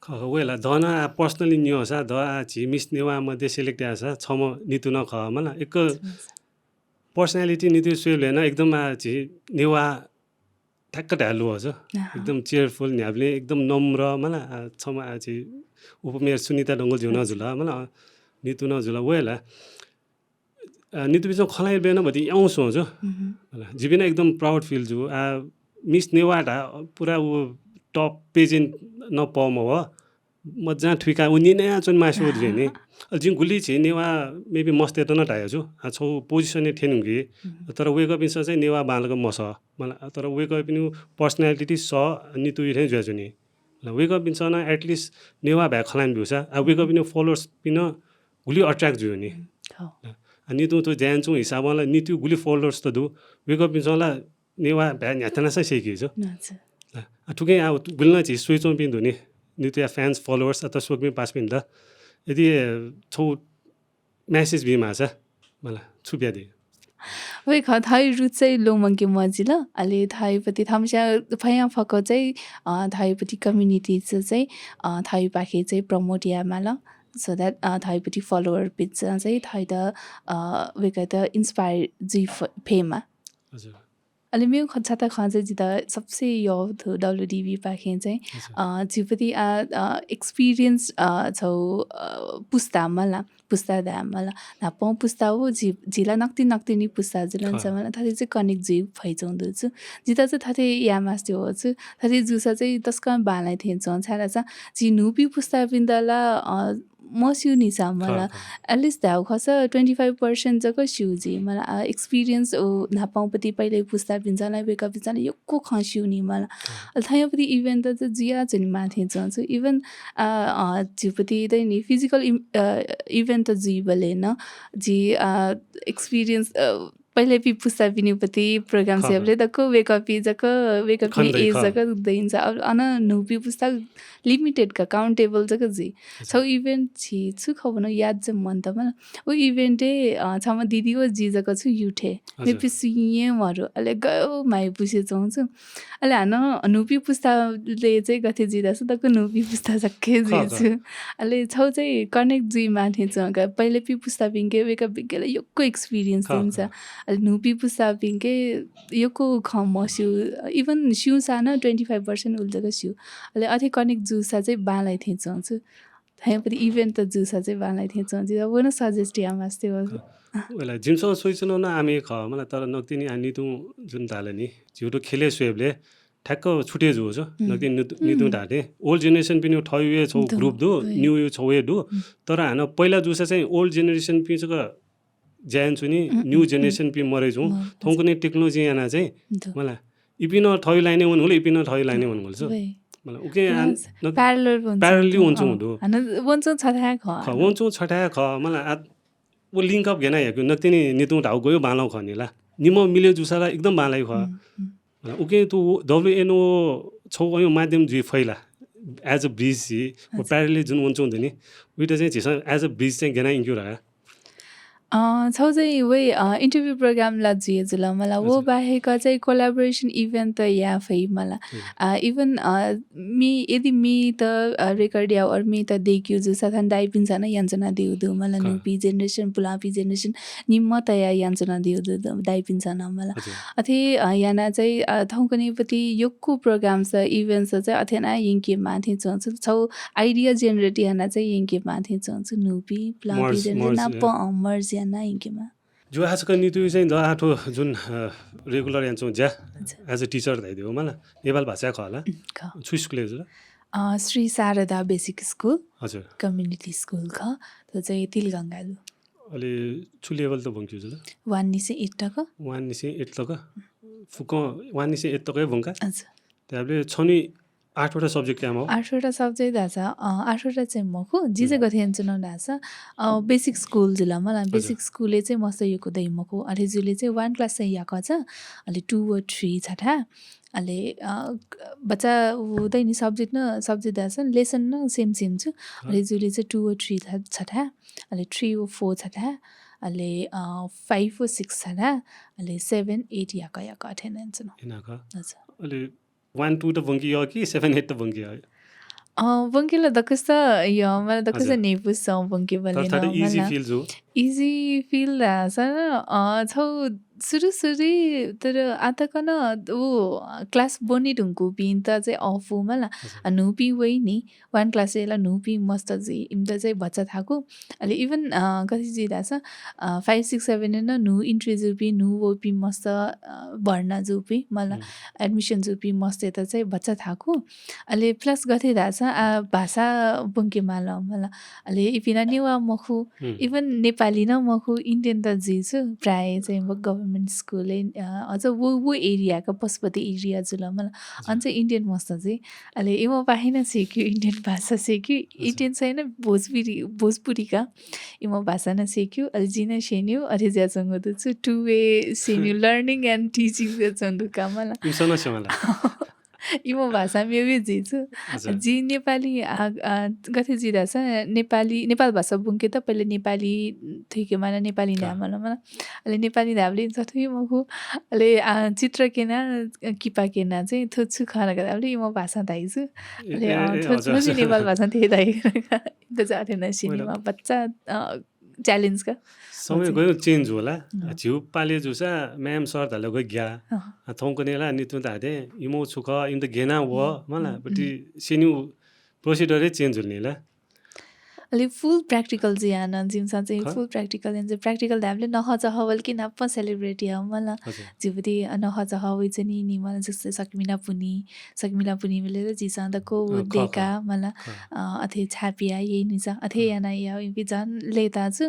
S2: वेला धना पर्सनली न्यू सा ध झि मिस नेवा मध्ये सिलेक्ट आसा छम नितु न ख मला एक पर्सनालिटी नितु स्वेल हैन एकदम झि नेवा ठ्याक्क ढालु हजुर एकदम चेयरफुल न्याब्ले एकदम नम्र मला छम झि उपमेयर सुनिता डंगल जुन जुल मला नितु न जुल वेला नितु बिच खलाइ बेन भति आउँ सोझो होला जिबिना एकदम प्राउड फिल जु मिस नेवाटा पुरा वो टप पेजेन्ट न पम हो मजा ठुका उनी नै चुन मासु दिने जिन गुली छि नेवा मेबी मस्ते त न टायो छु छौ पोजिसन थेन गे तर वेक अप इन्स चाहिँ नेवा बालको मस मलाई तर वेक अप इन पर्सनालिटी स नितु इथे ज्याजुनी वेक अप इन्स न एटलिस्ट नेवा भ्या खलान भ्युसा वेक अप इन फलोअर्स पिन गुली अट्र्याक्ट जु नि अनि तु ज्यान्चु हिसाबले नितु गुली फलोअर्स त दु वेक अप इन्स ला नेवा भ्या न्यातना सै सेकि छु ठुकै गुल्न छि स्विचों पिन दुनी नितु फ्यान्स फलोअर्स अथवा सोकमी पास पिन द यदि छौ मेसेज बिमा छ मलाई छुप्या दे
S1: वै ख थाई रुट चाहिँ लोमङ्के मजिल अलि थाईपट्टि थाम्स्या फया फक चाहिँ थाईपट्टि कम्युनिटी चाहिँ थाई पाखे चाहिँ प्रमोट यामा ल सो द्याट थाईपट्टि फलोवर पिच चाहिँ थाई त वेका त इन्स्पायर जी फेमा
S2: हजुर
S1: अलि मेरो खच्चा त खजे जिता सबसे यो थो डब्लुडीबी पाखे चाहिँ जिपति एक्सपिरियन्स छौ पुस्ता मला पुस्ता दा मला नापौ पुस्ता हो जिला नक्ति नक्ति नि पुस्ता जिलन छ मला थाले चाहिँ कनेक्ट जी फैचौँदो छु जिता चाहिँ थाथे यामास त्यो हो छु थाथे जुसा चाहिँ तस्का बालाई थिए छ छाला छ जि नुपी पुस्ता बिन्दला मस्यु नि छ मला एटलिस्ट दाउ खस 25% जको स्युजी मला एक्सपिरियन्स ओ नापाउपति पहिले पुस्ता बिन्छलाई बेका बिन्छला यक्को खस्यु नि मला थायपति इभेन्ट त जिया चाहिँ माथि छ इभन जिपति त नि फिजिकल इभेन्ट त जीवले न जी एक्सपिरियन्स पहिले पि पुस्ता बिनिपति प्रोग्राम सेबले त को वेकअप नि एज जको दैन्छ अब अन नुपी पुस्ता लिमिटेड का काउन्टेबल जको जी छौ इभेन्ट छि छु खबन याद ज मन त मन ओ इभेन्टे छम दिदी ओ जी जको छु युठे मे पिसिए मरु अले गयो माइ पुसे चौछु अले हान नुपी पुस्ताले चाहिँ गथे जी दस तको नुपी पुस्ता जक्के जी छु अले छौ चाहिँ कनेक्ट जी माथे चंग पहिले पि पुस्ता बिंगे वेकअप बिंगे यक्को एक्सपिरियन्स दिन्छ अले नुपी पुस्ता बिंगे यक्को खमस्यु इभन स्यु साना 25% उल्जको स्यु अले अथे कनेक्ट जुसा चाहिँ बालाई थिए चंछु थायपरि इभेन्ट त जुसा चाहिँ बालाई थिए चंछु अब न सजेस्ट यामास त्यो
S2: वेला जिमसँग सोइचनो न आमे ख मलाई तर नक्तिनी आनी तु जुन ताले नि जिउटो खेले स्वेबले ठ्याक्क छुटे जो छ नक्ति नितु ढाटे ओल्ड जेनेरेसन पनि ठयुए छौ ग्रुप दु न्यू यु छौ दु तर हान पहिला जुसा चाहिँ ओल्ड जेनेरेसन पिचक ज्यान छु नि न्यू जेनेरेसन पि मरे छु थौको नि टेक्नोलोजी याना चाहिँ मलाई इपिन ठयु लाइने हुन होला इपिन ठयु लाइने हुन होला मलाई ओके प्यारलली हुन्छ हुँदो
S1: वन्चो छठा ख
S2: वन्चो छठा ख मलाई वो लिंक अप घेना हेक्यो नक्ति नि नितु ढाउ गयो बालाउ खनिला निम मिले जुसाला एकदम बालाई ख ओके तो डब्लुएनओ छौ गयो माध्यम जी फैला एज अ ब्रिज सी प्यारलली जुन वन्चो हुन्छ नि उइटा चाहिँ झिस एज अ ब्रिज चाहिँ घेना इन्क्यु रहा
S1: छौ चाहिँ वे इन्टरभ्यू प्रोग्राम ला जिए जुल मला वो बाहेक चाहिँ कोलाबोरेसन इभेन्ट त या फै मला इभन मी यदि मी त रेकर्ड या और मी त देखियो जो साथन डाइपिन छ न यान्जना दिउ दु मला नुपी जेनेरेसन पुलापी जेनेरेसन निम्म त या यान्जना दिउ दु डाइपिन छ न मला अथे याना चाहिँ थौकनेपति योक्कु प्रोग्राम छ इभेन्ट चाहिँ अथेना यिंके माथि छ छौ आइडिया जेनेरेट याना चाहिँ यिंके माथि छ नुपी पुलापी जेनेरेसन प मर्ज
S2: जो आजको नीति चाहिँ द आठो जुन रेगुलर यान्छौँ ज्या एज अ टिचर धाइदियो मलाई नेपाल भाषा ख होला छु school
S1: Shri Sharada basic school
S2: हजुर
S1: कम्युनिटी स्कुल ख त्यो चाहिँ तिलगङ्गालु
S2: अलि छु लेभल त भङ्क्यु जुल
S1: 1 निसे 8 तक
S2: 1 निसे 8 तक फुक 1 निसे 8 तकै भङ्का
S1: हजुर
S2: त्यहाँले छनी 8वटा सब्जेक्ट क्या हो
S1: 8वटा सब्जेक्ट आछ 8वटा चाहिँ मखु जिजे गथेन्चुन आछ बेसिक स्कुल जिल्ला मला बेसिक स्कुले चाहिँ मस्त यो कुदै मखु अरे जुले चाहिँ 1 क्लास चाहिँ याक छ अले 2 व 3 छठा अले बच्चा हुँदै नि सब्जेक्ट आछ लेसन न सेम छु अले जुले चाहिँ 2 व 3 छठा अले 3 व 4 छठा अले 5 व 6 छठा अले 7 8 याक अटेन्डेन्स न
S2: इनाका
S1: हजुर
S2: अले 1 2 त बंकी हो कि 7 8 त बंकी हो
S1: Bangkila dakusta yo mala dakusta nepus sa bangki
S2: तर
S1: bale
S2: थाहा
S1: na
S2: इजी
S1: mala
S2: फिल जो
S1: easy feel da sana chau सुरु तर आता कन ऊ क्लास बनिढुङ्गु पिन त चाहिँ अफु मला नुपी वही नि 1 क्लास एला नुपी मस्त जी इम्दा चाहिँ बच्चा थाकु अले इभन कति जी दास 5 6 7 न नु इन्ट्री जुपी नु वपी मस्त भर्ना जुपी मला एडमिसन जुपी मस्त त चाहिँ बच्चा थाकु अले प्लस गथे दास भाषा बङ्के माला मला अले इपिना नेवा मखु इभन नेपाली न मखु इन्डियन त जिछु प्राय चाहिँ गभर्नमेन्ट स्कुल अझ वो एरियाको पशुपति एरिया जुल मलाई अझ इन्डियन मस्त चाहिँ अहिले एमा पाएन सिक्यो इन्डियन भाषा सिक्यो इन्डियन छैन भोजपुरीका एमा भाषा न सिक्यो अहिले जिन सेन्यो अरे ज्यासँग त छु 2 वे सेन्यो लर्निङ एन्ड टिचिङ चन्दुका मलाई इमो भाषा मेबै जिछु जी नेपाली गथे जिरा छ नेपाल भाषा बुङ्के त पहिले नेपाली थिके माना नेपाली नाम मला अहिले नेपाली नामले जति मखु अहिले चित्र केना किपा केना चाहिँ थोछु खाना गर्दा अहिले इमो भाषा दाइछु अहिले थोछु नेपाल भाषा थिए दाइ त जाथे न सिनेमा बच्चा च्यालेन्ज का
S2: समय गयो चेन्ज होला झिउ पाले जुसा म्याम सर धले गयो ग्या थौको नेला नितु दादे इमो छुख इम त गेना व मला बटी सिन्यु प्रोसिडरै चेन्ज हुने ला
S1: अलि फुल प्र्याक्टिकल चाहिँ यहाँ जिमसा चाहिँ फुल प्र्याक्टिकल प्र्याक्टिकल हामीले नहज हवल कि नप्प सेलिब्रेटी मलाई जिबुदी नहज हवै चाहिँ नि मलाई जस्तै सकमिला पुनी मिलेर जिसाँदको देका मलाई अथे छापिया यही निस अथे याना या झन् लेता छु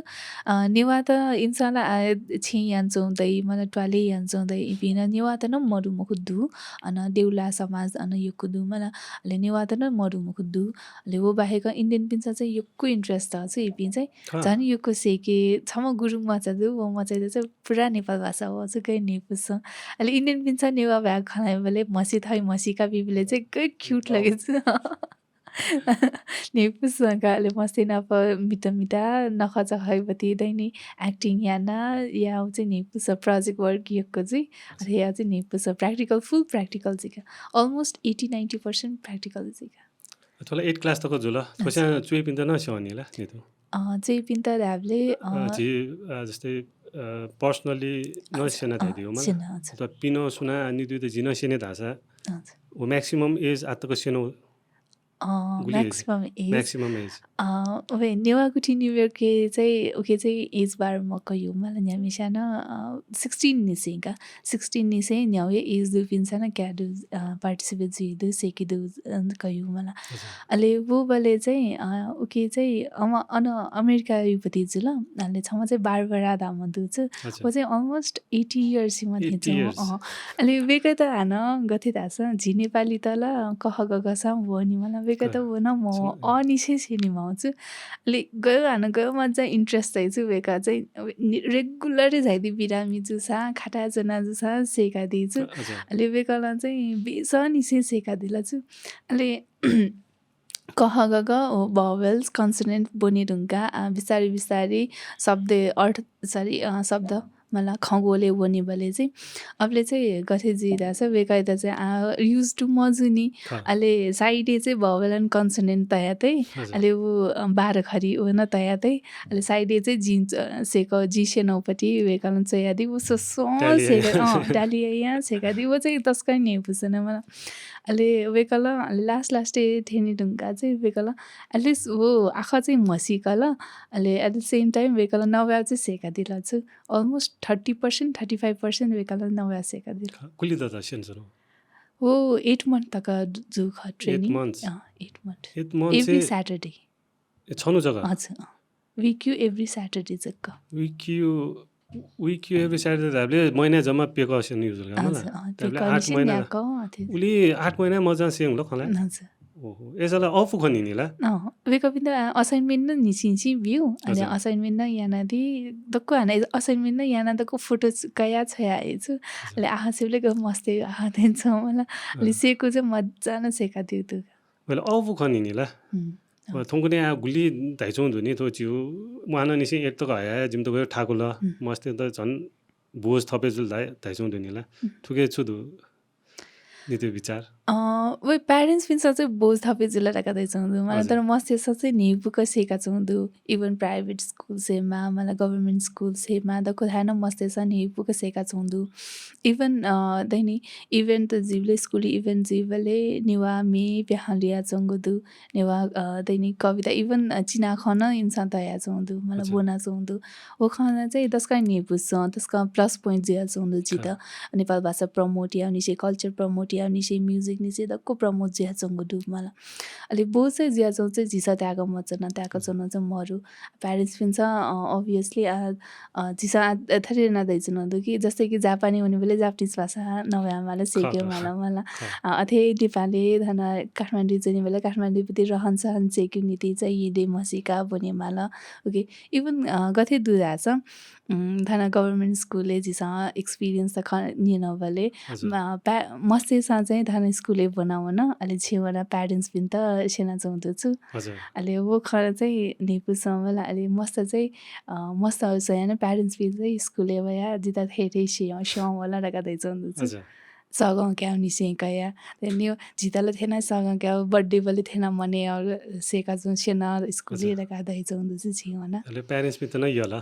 S1: नेवा त इन्साला छि यान्छौँदै मलाई ट्वाले यान्छौँदै इपिन नेवा त न मरु मुखुद्दु अन देउला समाज अन यो कुदु मलाई ले नेवा त न मरु मुखुद्दु ले वो बाहेक इन्डियन पिन्सा चाहिँ यो इन्ट्रेस्ट छ इपि चाहिँ झन् यो सेके छम गुरुङ मचादु वो मचाइदा चाहिँ पुरा नेपाल भाषा हो चाहिँ गइ नेपुस अहिले इन्डियन पिन्छ नेवा भ्याग खाना बेले मसी थै मसीका बिबीले चाहिँ गइ क्युट लागेछ नेपुसका अहिले मस्ती नप मिटा नखच खैबती दैनी एक्टिङ याना या चाहिँ नेपुस प्रोजेक्ट वर्क यको चाहिँ अरे या चाहिँ नेपुस प्र्याक्टिकल फुल प्र्याक्टिकल चाहिँ अलमोस्ट 80-90% प्र्याक्टिकल चाहिँ
S2: थोला 8 क्लास तक जुल थोसा चुइ पिन्त न सिवनीला नि त
S1: चुइ पिन्त हामीले
S2: जी जस्तै पर्सनली न सेना थाइदियो म त पिनो सुना अनि दुई त जिन सेने धासा ओ म्याक्सिमम एज आतको सेनो
S1: म्याक्सिमम एज ओके नेवाकुठी न्यू इयर के चाहिँ ओके चाहिँ एज बार म कयो मलाई न्यामिसान 16 निसेका 16 निसे न्याउ एज दु पिन्सान क्याडु पार्टिसिपेट जिदु सेकिदु कयो मलाई अहिले वो बले चाहिँ ओके चाहिँ अन अमेरिका युपति जुल अहिले छमा चाहिँ बारबरा दाम दुछु वो चाहिँ अलमोस्ट 80 इयर्स मा थिन्छ अहिले बेकै त हान गथे दास झि नेपाली तल कह गगसा हो नि मलाई बेकै त हो न म अनिसे सिनेमा आउँछु अहिले गयो मजा इन्ट्रेस्ट चाहिँ छु बेका चाहिँ रेगुलरै झाइदि बिरामी जुसा खाटा जना जुसा सेका दिन्छु अहिले बेकालाई चाहिँ बेसनिसे सेका दिला छु अहिले कह गग भवेल्स कन्सोनेन्ट बोनिढुङ्गा बिस्तारै शब्द मलाई खगोले बोनी बले चाहिँ अबले चाहिँ गथे जिरा छ बेकायदा चाहिँ युज टु मजुनी अहिले साइडे चाहिँ भवेल एन्ड कन्सोनेन्ट तयातै अहिले ऊ 12 खरी हो न तयातै अहिले साइडे चाहिँ जिन्स सेक जिसे नौपट्टि बेकालन चाहिँ यादि ऊ सेका डालिया यहाँ सेकादि वो चाहिँ तस्कै नि पुछेन मलाई अहिले बेकल लास्ट थेनी ढुङ्गा चाहिँ बेकल एटलिस्ट वो आँखा चाहिँ मसिकल अहिले एट द सेम टाइम बेकल नभए चाहिँ सेका दिला छु अलमोस्ट 30% 35% बेकल नभए सेका दिला
S2: कुली दादा सेन्सर
S1: हो 8 मन्थ तक जु ख ट्रेनिङ 8 मन्थ एभ्री सैटरडे
S2: छनु जग्गा
S1: हजुर विक्यू एभ्री सैटरडे जग्गा
S2: विक्यू 위키에 비사이드 답ले महिना जम्मा पेकसन युजर का मला
S1: हजुर
S2: 답ले
S1: पेकल
S2: 8
S1: चाहिँ
S2: महिना
S1: न्याक त्यो
S2: उली 8 महिना मजा सिंग लो खला
S1: हजुर
S2: ओहो एसला अफु खनिनिला
S1: वेकअप असाइनमेंट निचिंची व्यू अनि
S2: हजुर
S1: असाइनमेंट यानादि दक्को हाना असाइनमेंट याना दक्को फोटो कया छया आएछु अहिले आहासेले ग मस्ते आहा देन्छ मलाई अहिले सेको चाहिँ मजा न सेका दिउ तु
S2: वेला अफु खनिनिला थोंगने आ गुली दाइचों दुनी तो जिउ माना निसी एक तो आया जिम तो गयो ठाकुला मस्ते त झन् बोझ थपे जुल दाइचों दुनीला ठुके छु दु नितो विचार
S1: वे प्यारेन्ट्स पनि सबै बोझ थपे जिल्ला राख्दै चाहन्छु मलाई तर म चाहिँ निपुक सेका चाहन्छु इभन प्राइभेट स्कुल सेमा मलाई गभर्मेन्ट स्कुल सेमा दको थाहा न मस्ते छ निपुक सेका चाहन्छु इभन दैनी इभेन्ट जीवले स्कुल इभेन्ट जीवले निवा मे बिहालिया चाहन्छु निवा दैनी कविता इभन चिना खन इंसान तया चाहन्छु मलाई बोना चाहन्छु वो खाना चाहिँ त्यसका निपुस त्यसका प्लस पोइन्ट जिया चाहन्छु चित नेपाल भाषा प्रमोट या निसे कल्चर प्रमोट या निसे म्युजिक निसे दक्को प्रमोट जिया चाहन्छु डु मलाई अलि बो चाहिँ जिया चाहिँ जिसा त्याग मचन त्याग चन चाहिँ मरु प्यारेन्ट्स पनि छ अभियसली जिसा थरी न दैछन् दु कि जस्तै कि जापानी हुने बेला जापानिज भाषा नभए मलाई सिक्यो मलाई अथे नेपाली धन काठमाडौँ चाहिँ बेला काठमाडौँपति रहन सहन सिक्यो नीति चाहिँ यदे मसिका बने मला ओके इभन गथे दुरा छ धन गभर्मेन्ट स्कुलले जिसा एक्सपिरियन्स त नि नभले मस्ते चाहिँ धन स्कुलले बनाउन अलि छेउना प्यारेन्ट्स पनि त सेना चाहन्छु छु अलि वो खर चाहिँ नेपुसम्म अलि मस्त चाहिँ मस्त होइन प्यारेन्ट्स पनि चाहिँ स्कुलले भया जिता धेरै स्याउ होला राख्दै चाहन्छु छु सगाउँ क्या निसे कया न्यू जिताले थिएन सगाउँ क्या बर्थडे बोले थिएन मने सेका जुन सेना स्कुलले राख्दै चाहन्छु छु होइन
S2: अहिले प्यारेन्ट्स पनि त नै होला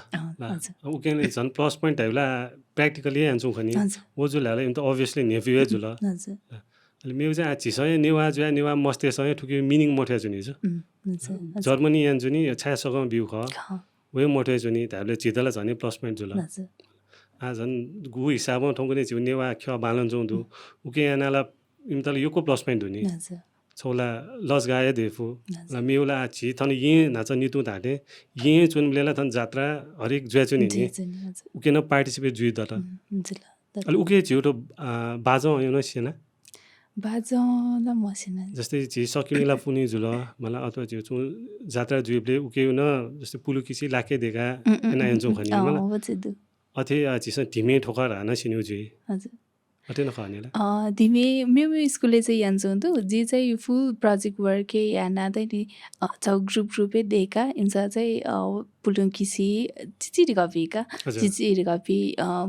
S2: ओके झन् प्लस पोइन्ट हैला प्र्याक्टिकली आन्छौँ खनि वो जुलाले त अभियसली नेफ्यू जुल अहिले मेरो चाहिँ छिसय नेवा जुया नेवा मस्तेसँग ठुकी मिनिङ मोठ्या जुनि छु जर्मनी यान जुनि छाया सगाउँ बिउ ख वे मोठ्या जुनि हामीले जितालाई झन् प्लस पोइन्ट जुल झन् गु हिसाबमा ठोङ्कुने झिउ नेवा ख्या बालन जाउँ दु उके यानाला इमतल योको प्लस पोइन्ट हुने छौला लज गाए देफु ल मेउला छि थन ये नाच नितु धाटे ये चुनलेला थन जात्रा हरेक जुया चुनि नि उके न पार्टिसिपेट जुइ दत अलि उके झिउ त बाजो यो न सेना
S1: बाजो ल मसिना
S2: जस्तै छि सकिनेला पुनि जुल मला अथवा झिउ चु जात्रा जुइले उके न जस्तै पुलुकिसी लाके देगा एना एन्जो खनि मला अथे चिसन धिमे ठोकर हान सिन्यु जुइ
S1: हजुर
S2: अथे न खनेला
S1: धिमे मेरो स्कुलले चाहिँ यान्छ हुन्थ्यो जे चाहिँ फुल प्रोजेक्ट वर्क याना नि ग्रुप ग्रुपै दिएका इन्सा चाहिँ पुलुङ्किसी चिचिरी कपीका चिचिरी कपी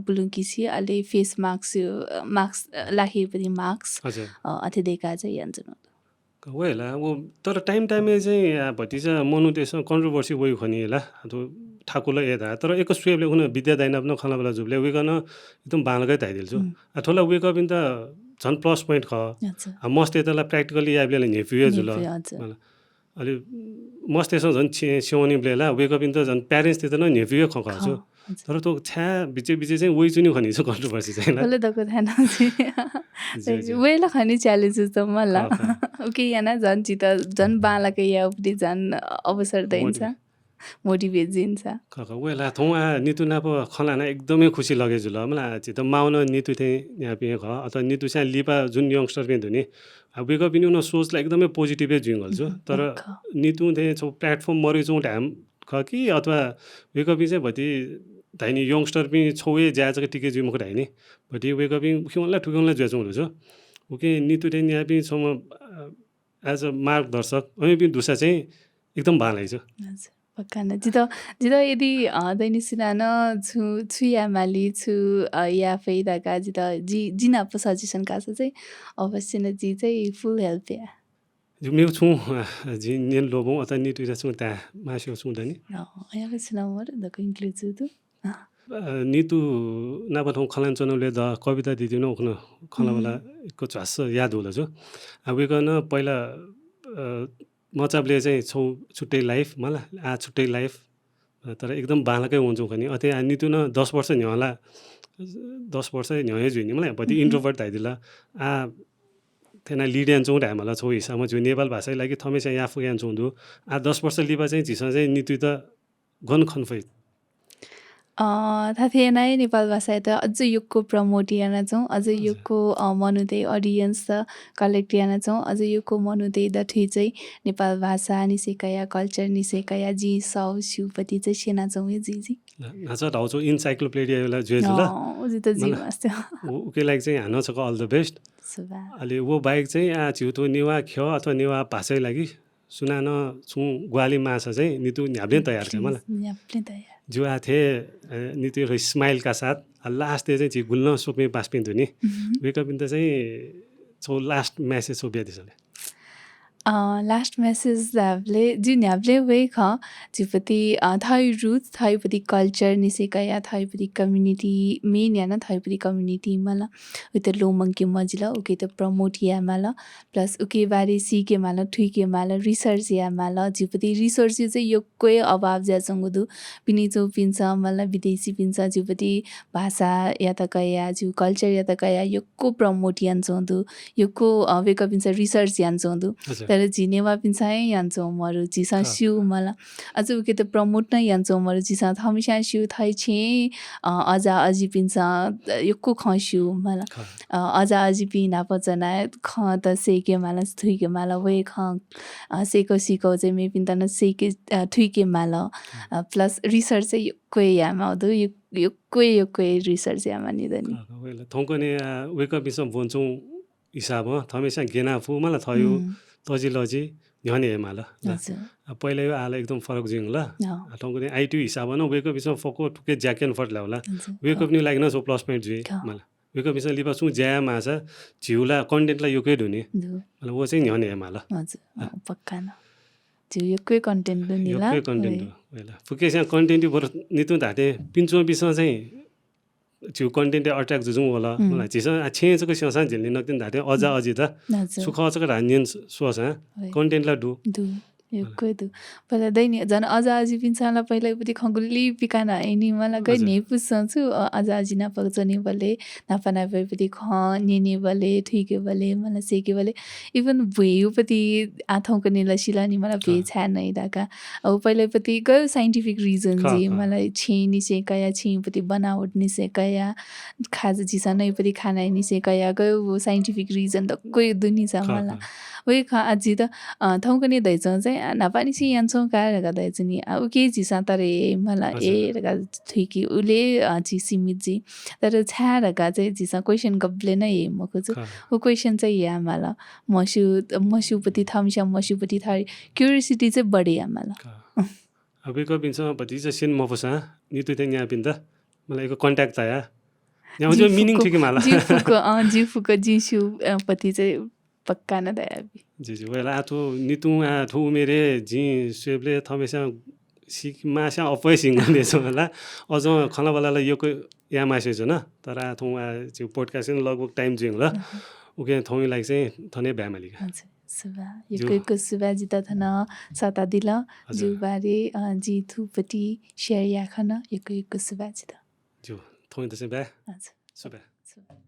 S1: पुलुङ्किसी अलि फेस मास्क लाखे पनि मास्क अथे दिएका चाहिँ यान्छ
S2: वेला वो तर टाइम टाइममा चाहिँ भतिजा मनु त्यसमा कन्ट्रोभर्सी वइ खनि होला तो ठाकुला यता तर एक स्वेबले उन विद्या दैनप न खला बेला जुबले वेकन एकदम बालकै ताइदिल्छु ठोला वेकअप इन त झन् प्लस पोइन्ट ख मस्त यतालाई प्र्याक्टिकली याबले नेफ्यू जुल अलि मस्त त्यसमा झन् सिउनी ब्लेला वेकअप इन त झन् प्यारेन्ट्स त्यता न नेफ्यू ख खछु तर त्यो छ्या बिचे बिचे चाहिँ वइ चुनि खनि छ कन्ट्रोभर्सी चाहिँ
S1: होला दको थाहा वेला खनि च्यालेन्ज त मलाई ओके याना झन् चित झन् बालाकै या उपदि झन् अवसर दैन्छ मोटिभेट जिन्छ
S2: वेला थौँ नितु नाप खलाना एकदमै खुसी लगे जुल मलाई चित माउन नितु थिएँ यहाँ पिए ख अथवा नितु चाहिँ लिपा जुन यङ्स्टर पनि धुने वेकअप पनि उन सोचलाई एकदमै पोजिटिभै जुइङ गर्छु तर नितु थिएँ छौ प्लेटफर्म मरिचौँ ढ्याम ख कि अथवा वेकअप चाहिँ भति धाइने यङ्स्टर पनि छौए ज्याजको टिके जुइ मुख ढाइने भति वेकअप उखिउँलाई ठुक्यौँलाई जुवाचौँ हुँदैछु ओके नितु थिएँ यहाँ पनि छौँ एज अ मार्गदर्शक अनि पनि दुसा चाहिँ एकदम भालै छु
S1: पक्का न जित यदि दैनिक सिनान छु या माली छु या फेदाका जित जिना पो सजेसन काछ चाहिँ अवश्य न जी चाहिँ फुल हेल्प या
S2: मेरो छु जी नेन लोबौँ अथवा निटु छु त्यहाँ मासु छु दनि
S1: यहाँ सुनाउ मर द इन्क्लुड छु तु
S2: नितु नापठाउँ खलान चनौले द कविता दिदिनु उखन खलावाला को झ्वास याद होला छु वेकन पहिला मचाबले चाहिँ छौ छुट्टै लाइफ मलाई छुट्टै लाइफ तर एकदम बालकै हुन्छौँ खनि अथे नितु न 10 वर्ष न्याला 10 वर्ष न्याय जुइनि मलाई भति इन्ट्रोभर्ट थाइदिला थेना लिडियन चौँ हामीलाई छौ हिसाबमा जो नेपाल भाषालाई लागि थमे चाहिँ आफू यान चौँ 10 वर्ष लिपा चाहिँ झिस चाहिँ नितु त गन खनफै
S1: थाहा थिएन है नेपाल भाषा त अझ युगको प्रमोट याना छौँ अझ युगको मनुते अडियन्स त कलेक्ट याना छौँ अझ युगको मनुते द ठुइ चाहिँ नेपाल भाषा निसेकया कल्चर निसेकया जी सौ सिउपति चाहिँ सेना छौँ यो जी जी
S2: नाचा ढाउँछौ इन्साइक्लोपिडियालाई जुएछु ल
S1: उजी त जी मस्त
S2: उके लागि चाहिँ हानो छको अल द बेस्ट
S1: सुबा
S2: अहिले वो बाहेक चाहिँ छिउतो नेवा ख्यो अथवा नेवा भाषै लागि सुनान छु ग्वाली माछा चाहिँ नितु न्याब्ने तयार छ मलाई
S1: न्याप्ने तयार
S2: जुआ थिए नितु स्माइलका साथ लास्ट चाहिँ छि गुल्न सोप्ने पास्पिन धुनी वेकअप इन त चाहिँ छौ लास्ट मेसेज सोपिया त्यसले
S1: लास्ट मेसेज ल्याबले जी न्याब्ले वे ख जिपति थाई रुथ थाईपति कल्चर निसेकया थाईपति कम्युनिटी मेन याना थाईपति कम्युनिटी मला उते लोमंग मजिला उके त प्रमोट या माला प्लस उके बारे सीके माला ठुइके माला रिसर्च या माला जिपति रिसर्च चाहिँ यो कोही अभाव ज्या संगुदु पिनि चौ पिन्छ मला विदेशी पिन्छ जिपति भाषा या त कया जु कल्चर या त कया यो को प्रमोट यान चौदु यो को वेक पिन्छ रिसर्च यान चौदु तर जिनेवा पिन्छ है यान्छौ मरु जिसा सिउ मला अझ उके त प्रमोट नै यान्छौ मरु जिसा हमेशा सिउ थाइ छे अजा अजी पिन्छ यो को खसिउ मला अजा अजी पिना पचना ख त सेके माला थुइके माला वे ख सेको सिको चाहिँ मे पिन्ता न सेके थुइके माला प्लस रिसर्च चाहिँ यो कोही यामा आउँदो यो कोही रिसर्च यामा निदनी
S2: थौकने वेकअप इस बोन्छौँ हिसाब थमेसा गेना फु मलाई थयो तजी लजी न्याने हेमाला पहिला यो आला एकदम फरक जिङ ल थौकने आइटी हिसाब न वेकअप इस फको ठुके ज्याकेन फट ल्याउला वेकअप नि लाग्न सो प्लस पॉइंट जुइ मलाई वेकअप इस लिपा सु ज्या माछा झिउला कन्टेन्टलाई योकै धुने मतलब वो चाहिँ न्याने हेमाला
S1: हजुर पक्का न त्यो योकै कन्टेन्ट नि ला
S2: योकै कन्टेन्ट हो पहिला फुके चाहिँ कन्टेन्ट बर नितु धाटे पिन्चो बिस चाहिँ छिउ कन्टेन्ट अट्र्याक्ट जुझौँ होला मलाई छिस छेचको सिंसा झेल्ने नकिन धाटे अझ अझै त सुख अझको हान्यन सोच कन्टेन्टलाई डु
S1: योकै दु पहिला दैनी झन् अझ अझी पिन्छाला पहिलापट्टि खङ्गुली पिकान आइनी मलाई गइ नै पुस्छु अझ अझी नापक्छ बले नापा नापेपट्टि ख निने बले ठिके बले मलाई सेके बले इभन भुइपट्टि आथौको निला सिलानी मलाई भे छ्या नै दाका अब पहिलापट्टि गयो साइन्टिफिक रिजन जी मलाई छे निसेकया छेपट्टि बनावट निसेकया खाजा जिसा नैपट्टि खाना निसेकया गयो साइन्टिफिक रिजन त कोही दुनी छ मलाई वे ख अझी त थौकने दैछौँ चाहिँ नापानी सी यान्छौँ काएर गर्दा चाहिँ नि अब के झिसा तर मलाई ए ठिकी उसले झि सीमित जी तर छ्यारका चाहिँ झिसा क्वेसन गब्ले नै म खोज्छु ऊ क्वेसन चाहिँ या मला मसुपट्टि थमिसा मसुपट्टि थारी क्युरियोसिटी चाहिँ बढी या मला
S2: अब एक पिन्छ पति चाहिँ सेन मफसा नि त यहाँ पिन्दा मलाई एक कन्ट्याक्ट था यहाँ चाहिँ मिनिङ थियो कि मला
S1: जी फुको जी सु पति चाहिँ पक्का न दया
S2: जी जी वेला आथो नितु आथो मेरे जी सेबले थमेसा सिक मासा अपै सिंगने छ होला अझ खलावालालाई यो या मासे छ न तर आथो चाहिँ पोडकास्ट लगभग टाइम चाहिँ होला उके थौइ लागि चाहिँ थने भ्यामालिका
S1: सुबा यो सुबा जिता थन सता दिल जुबारे जी थुपटी शेयर याखन यो सुबा जिता
S2: जो थौइ त चाहिँ भ्या सुबा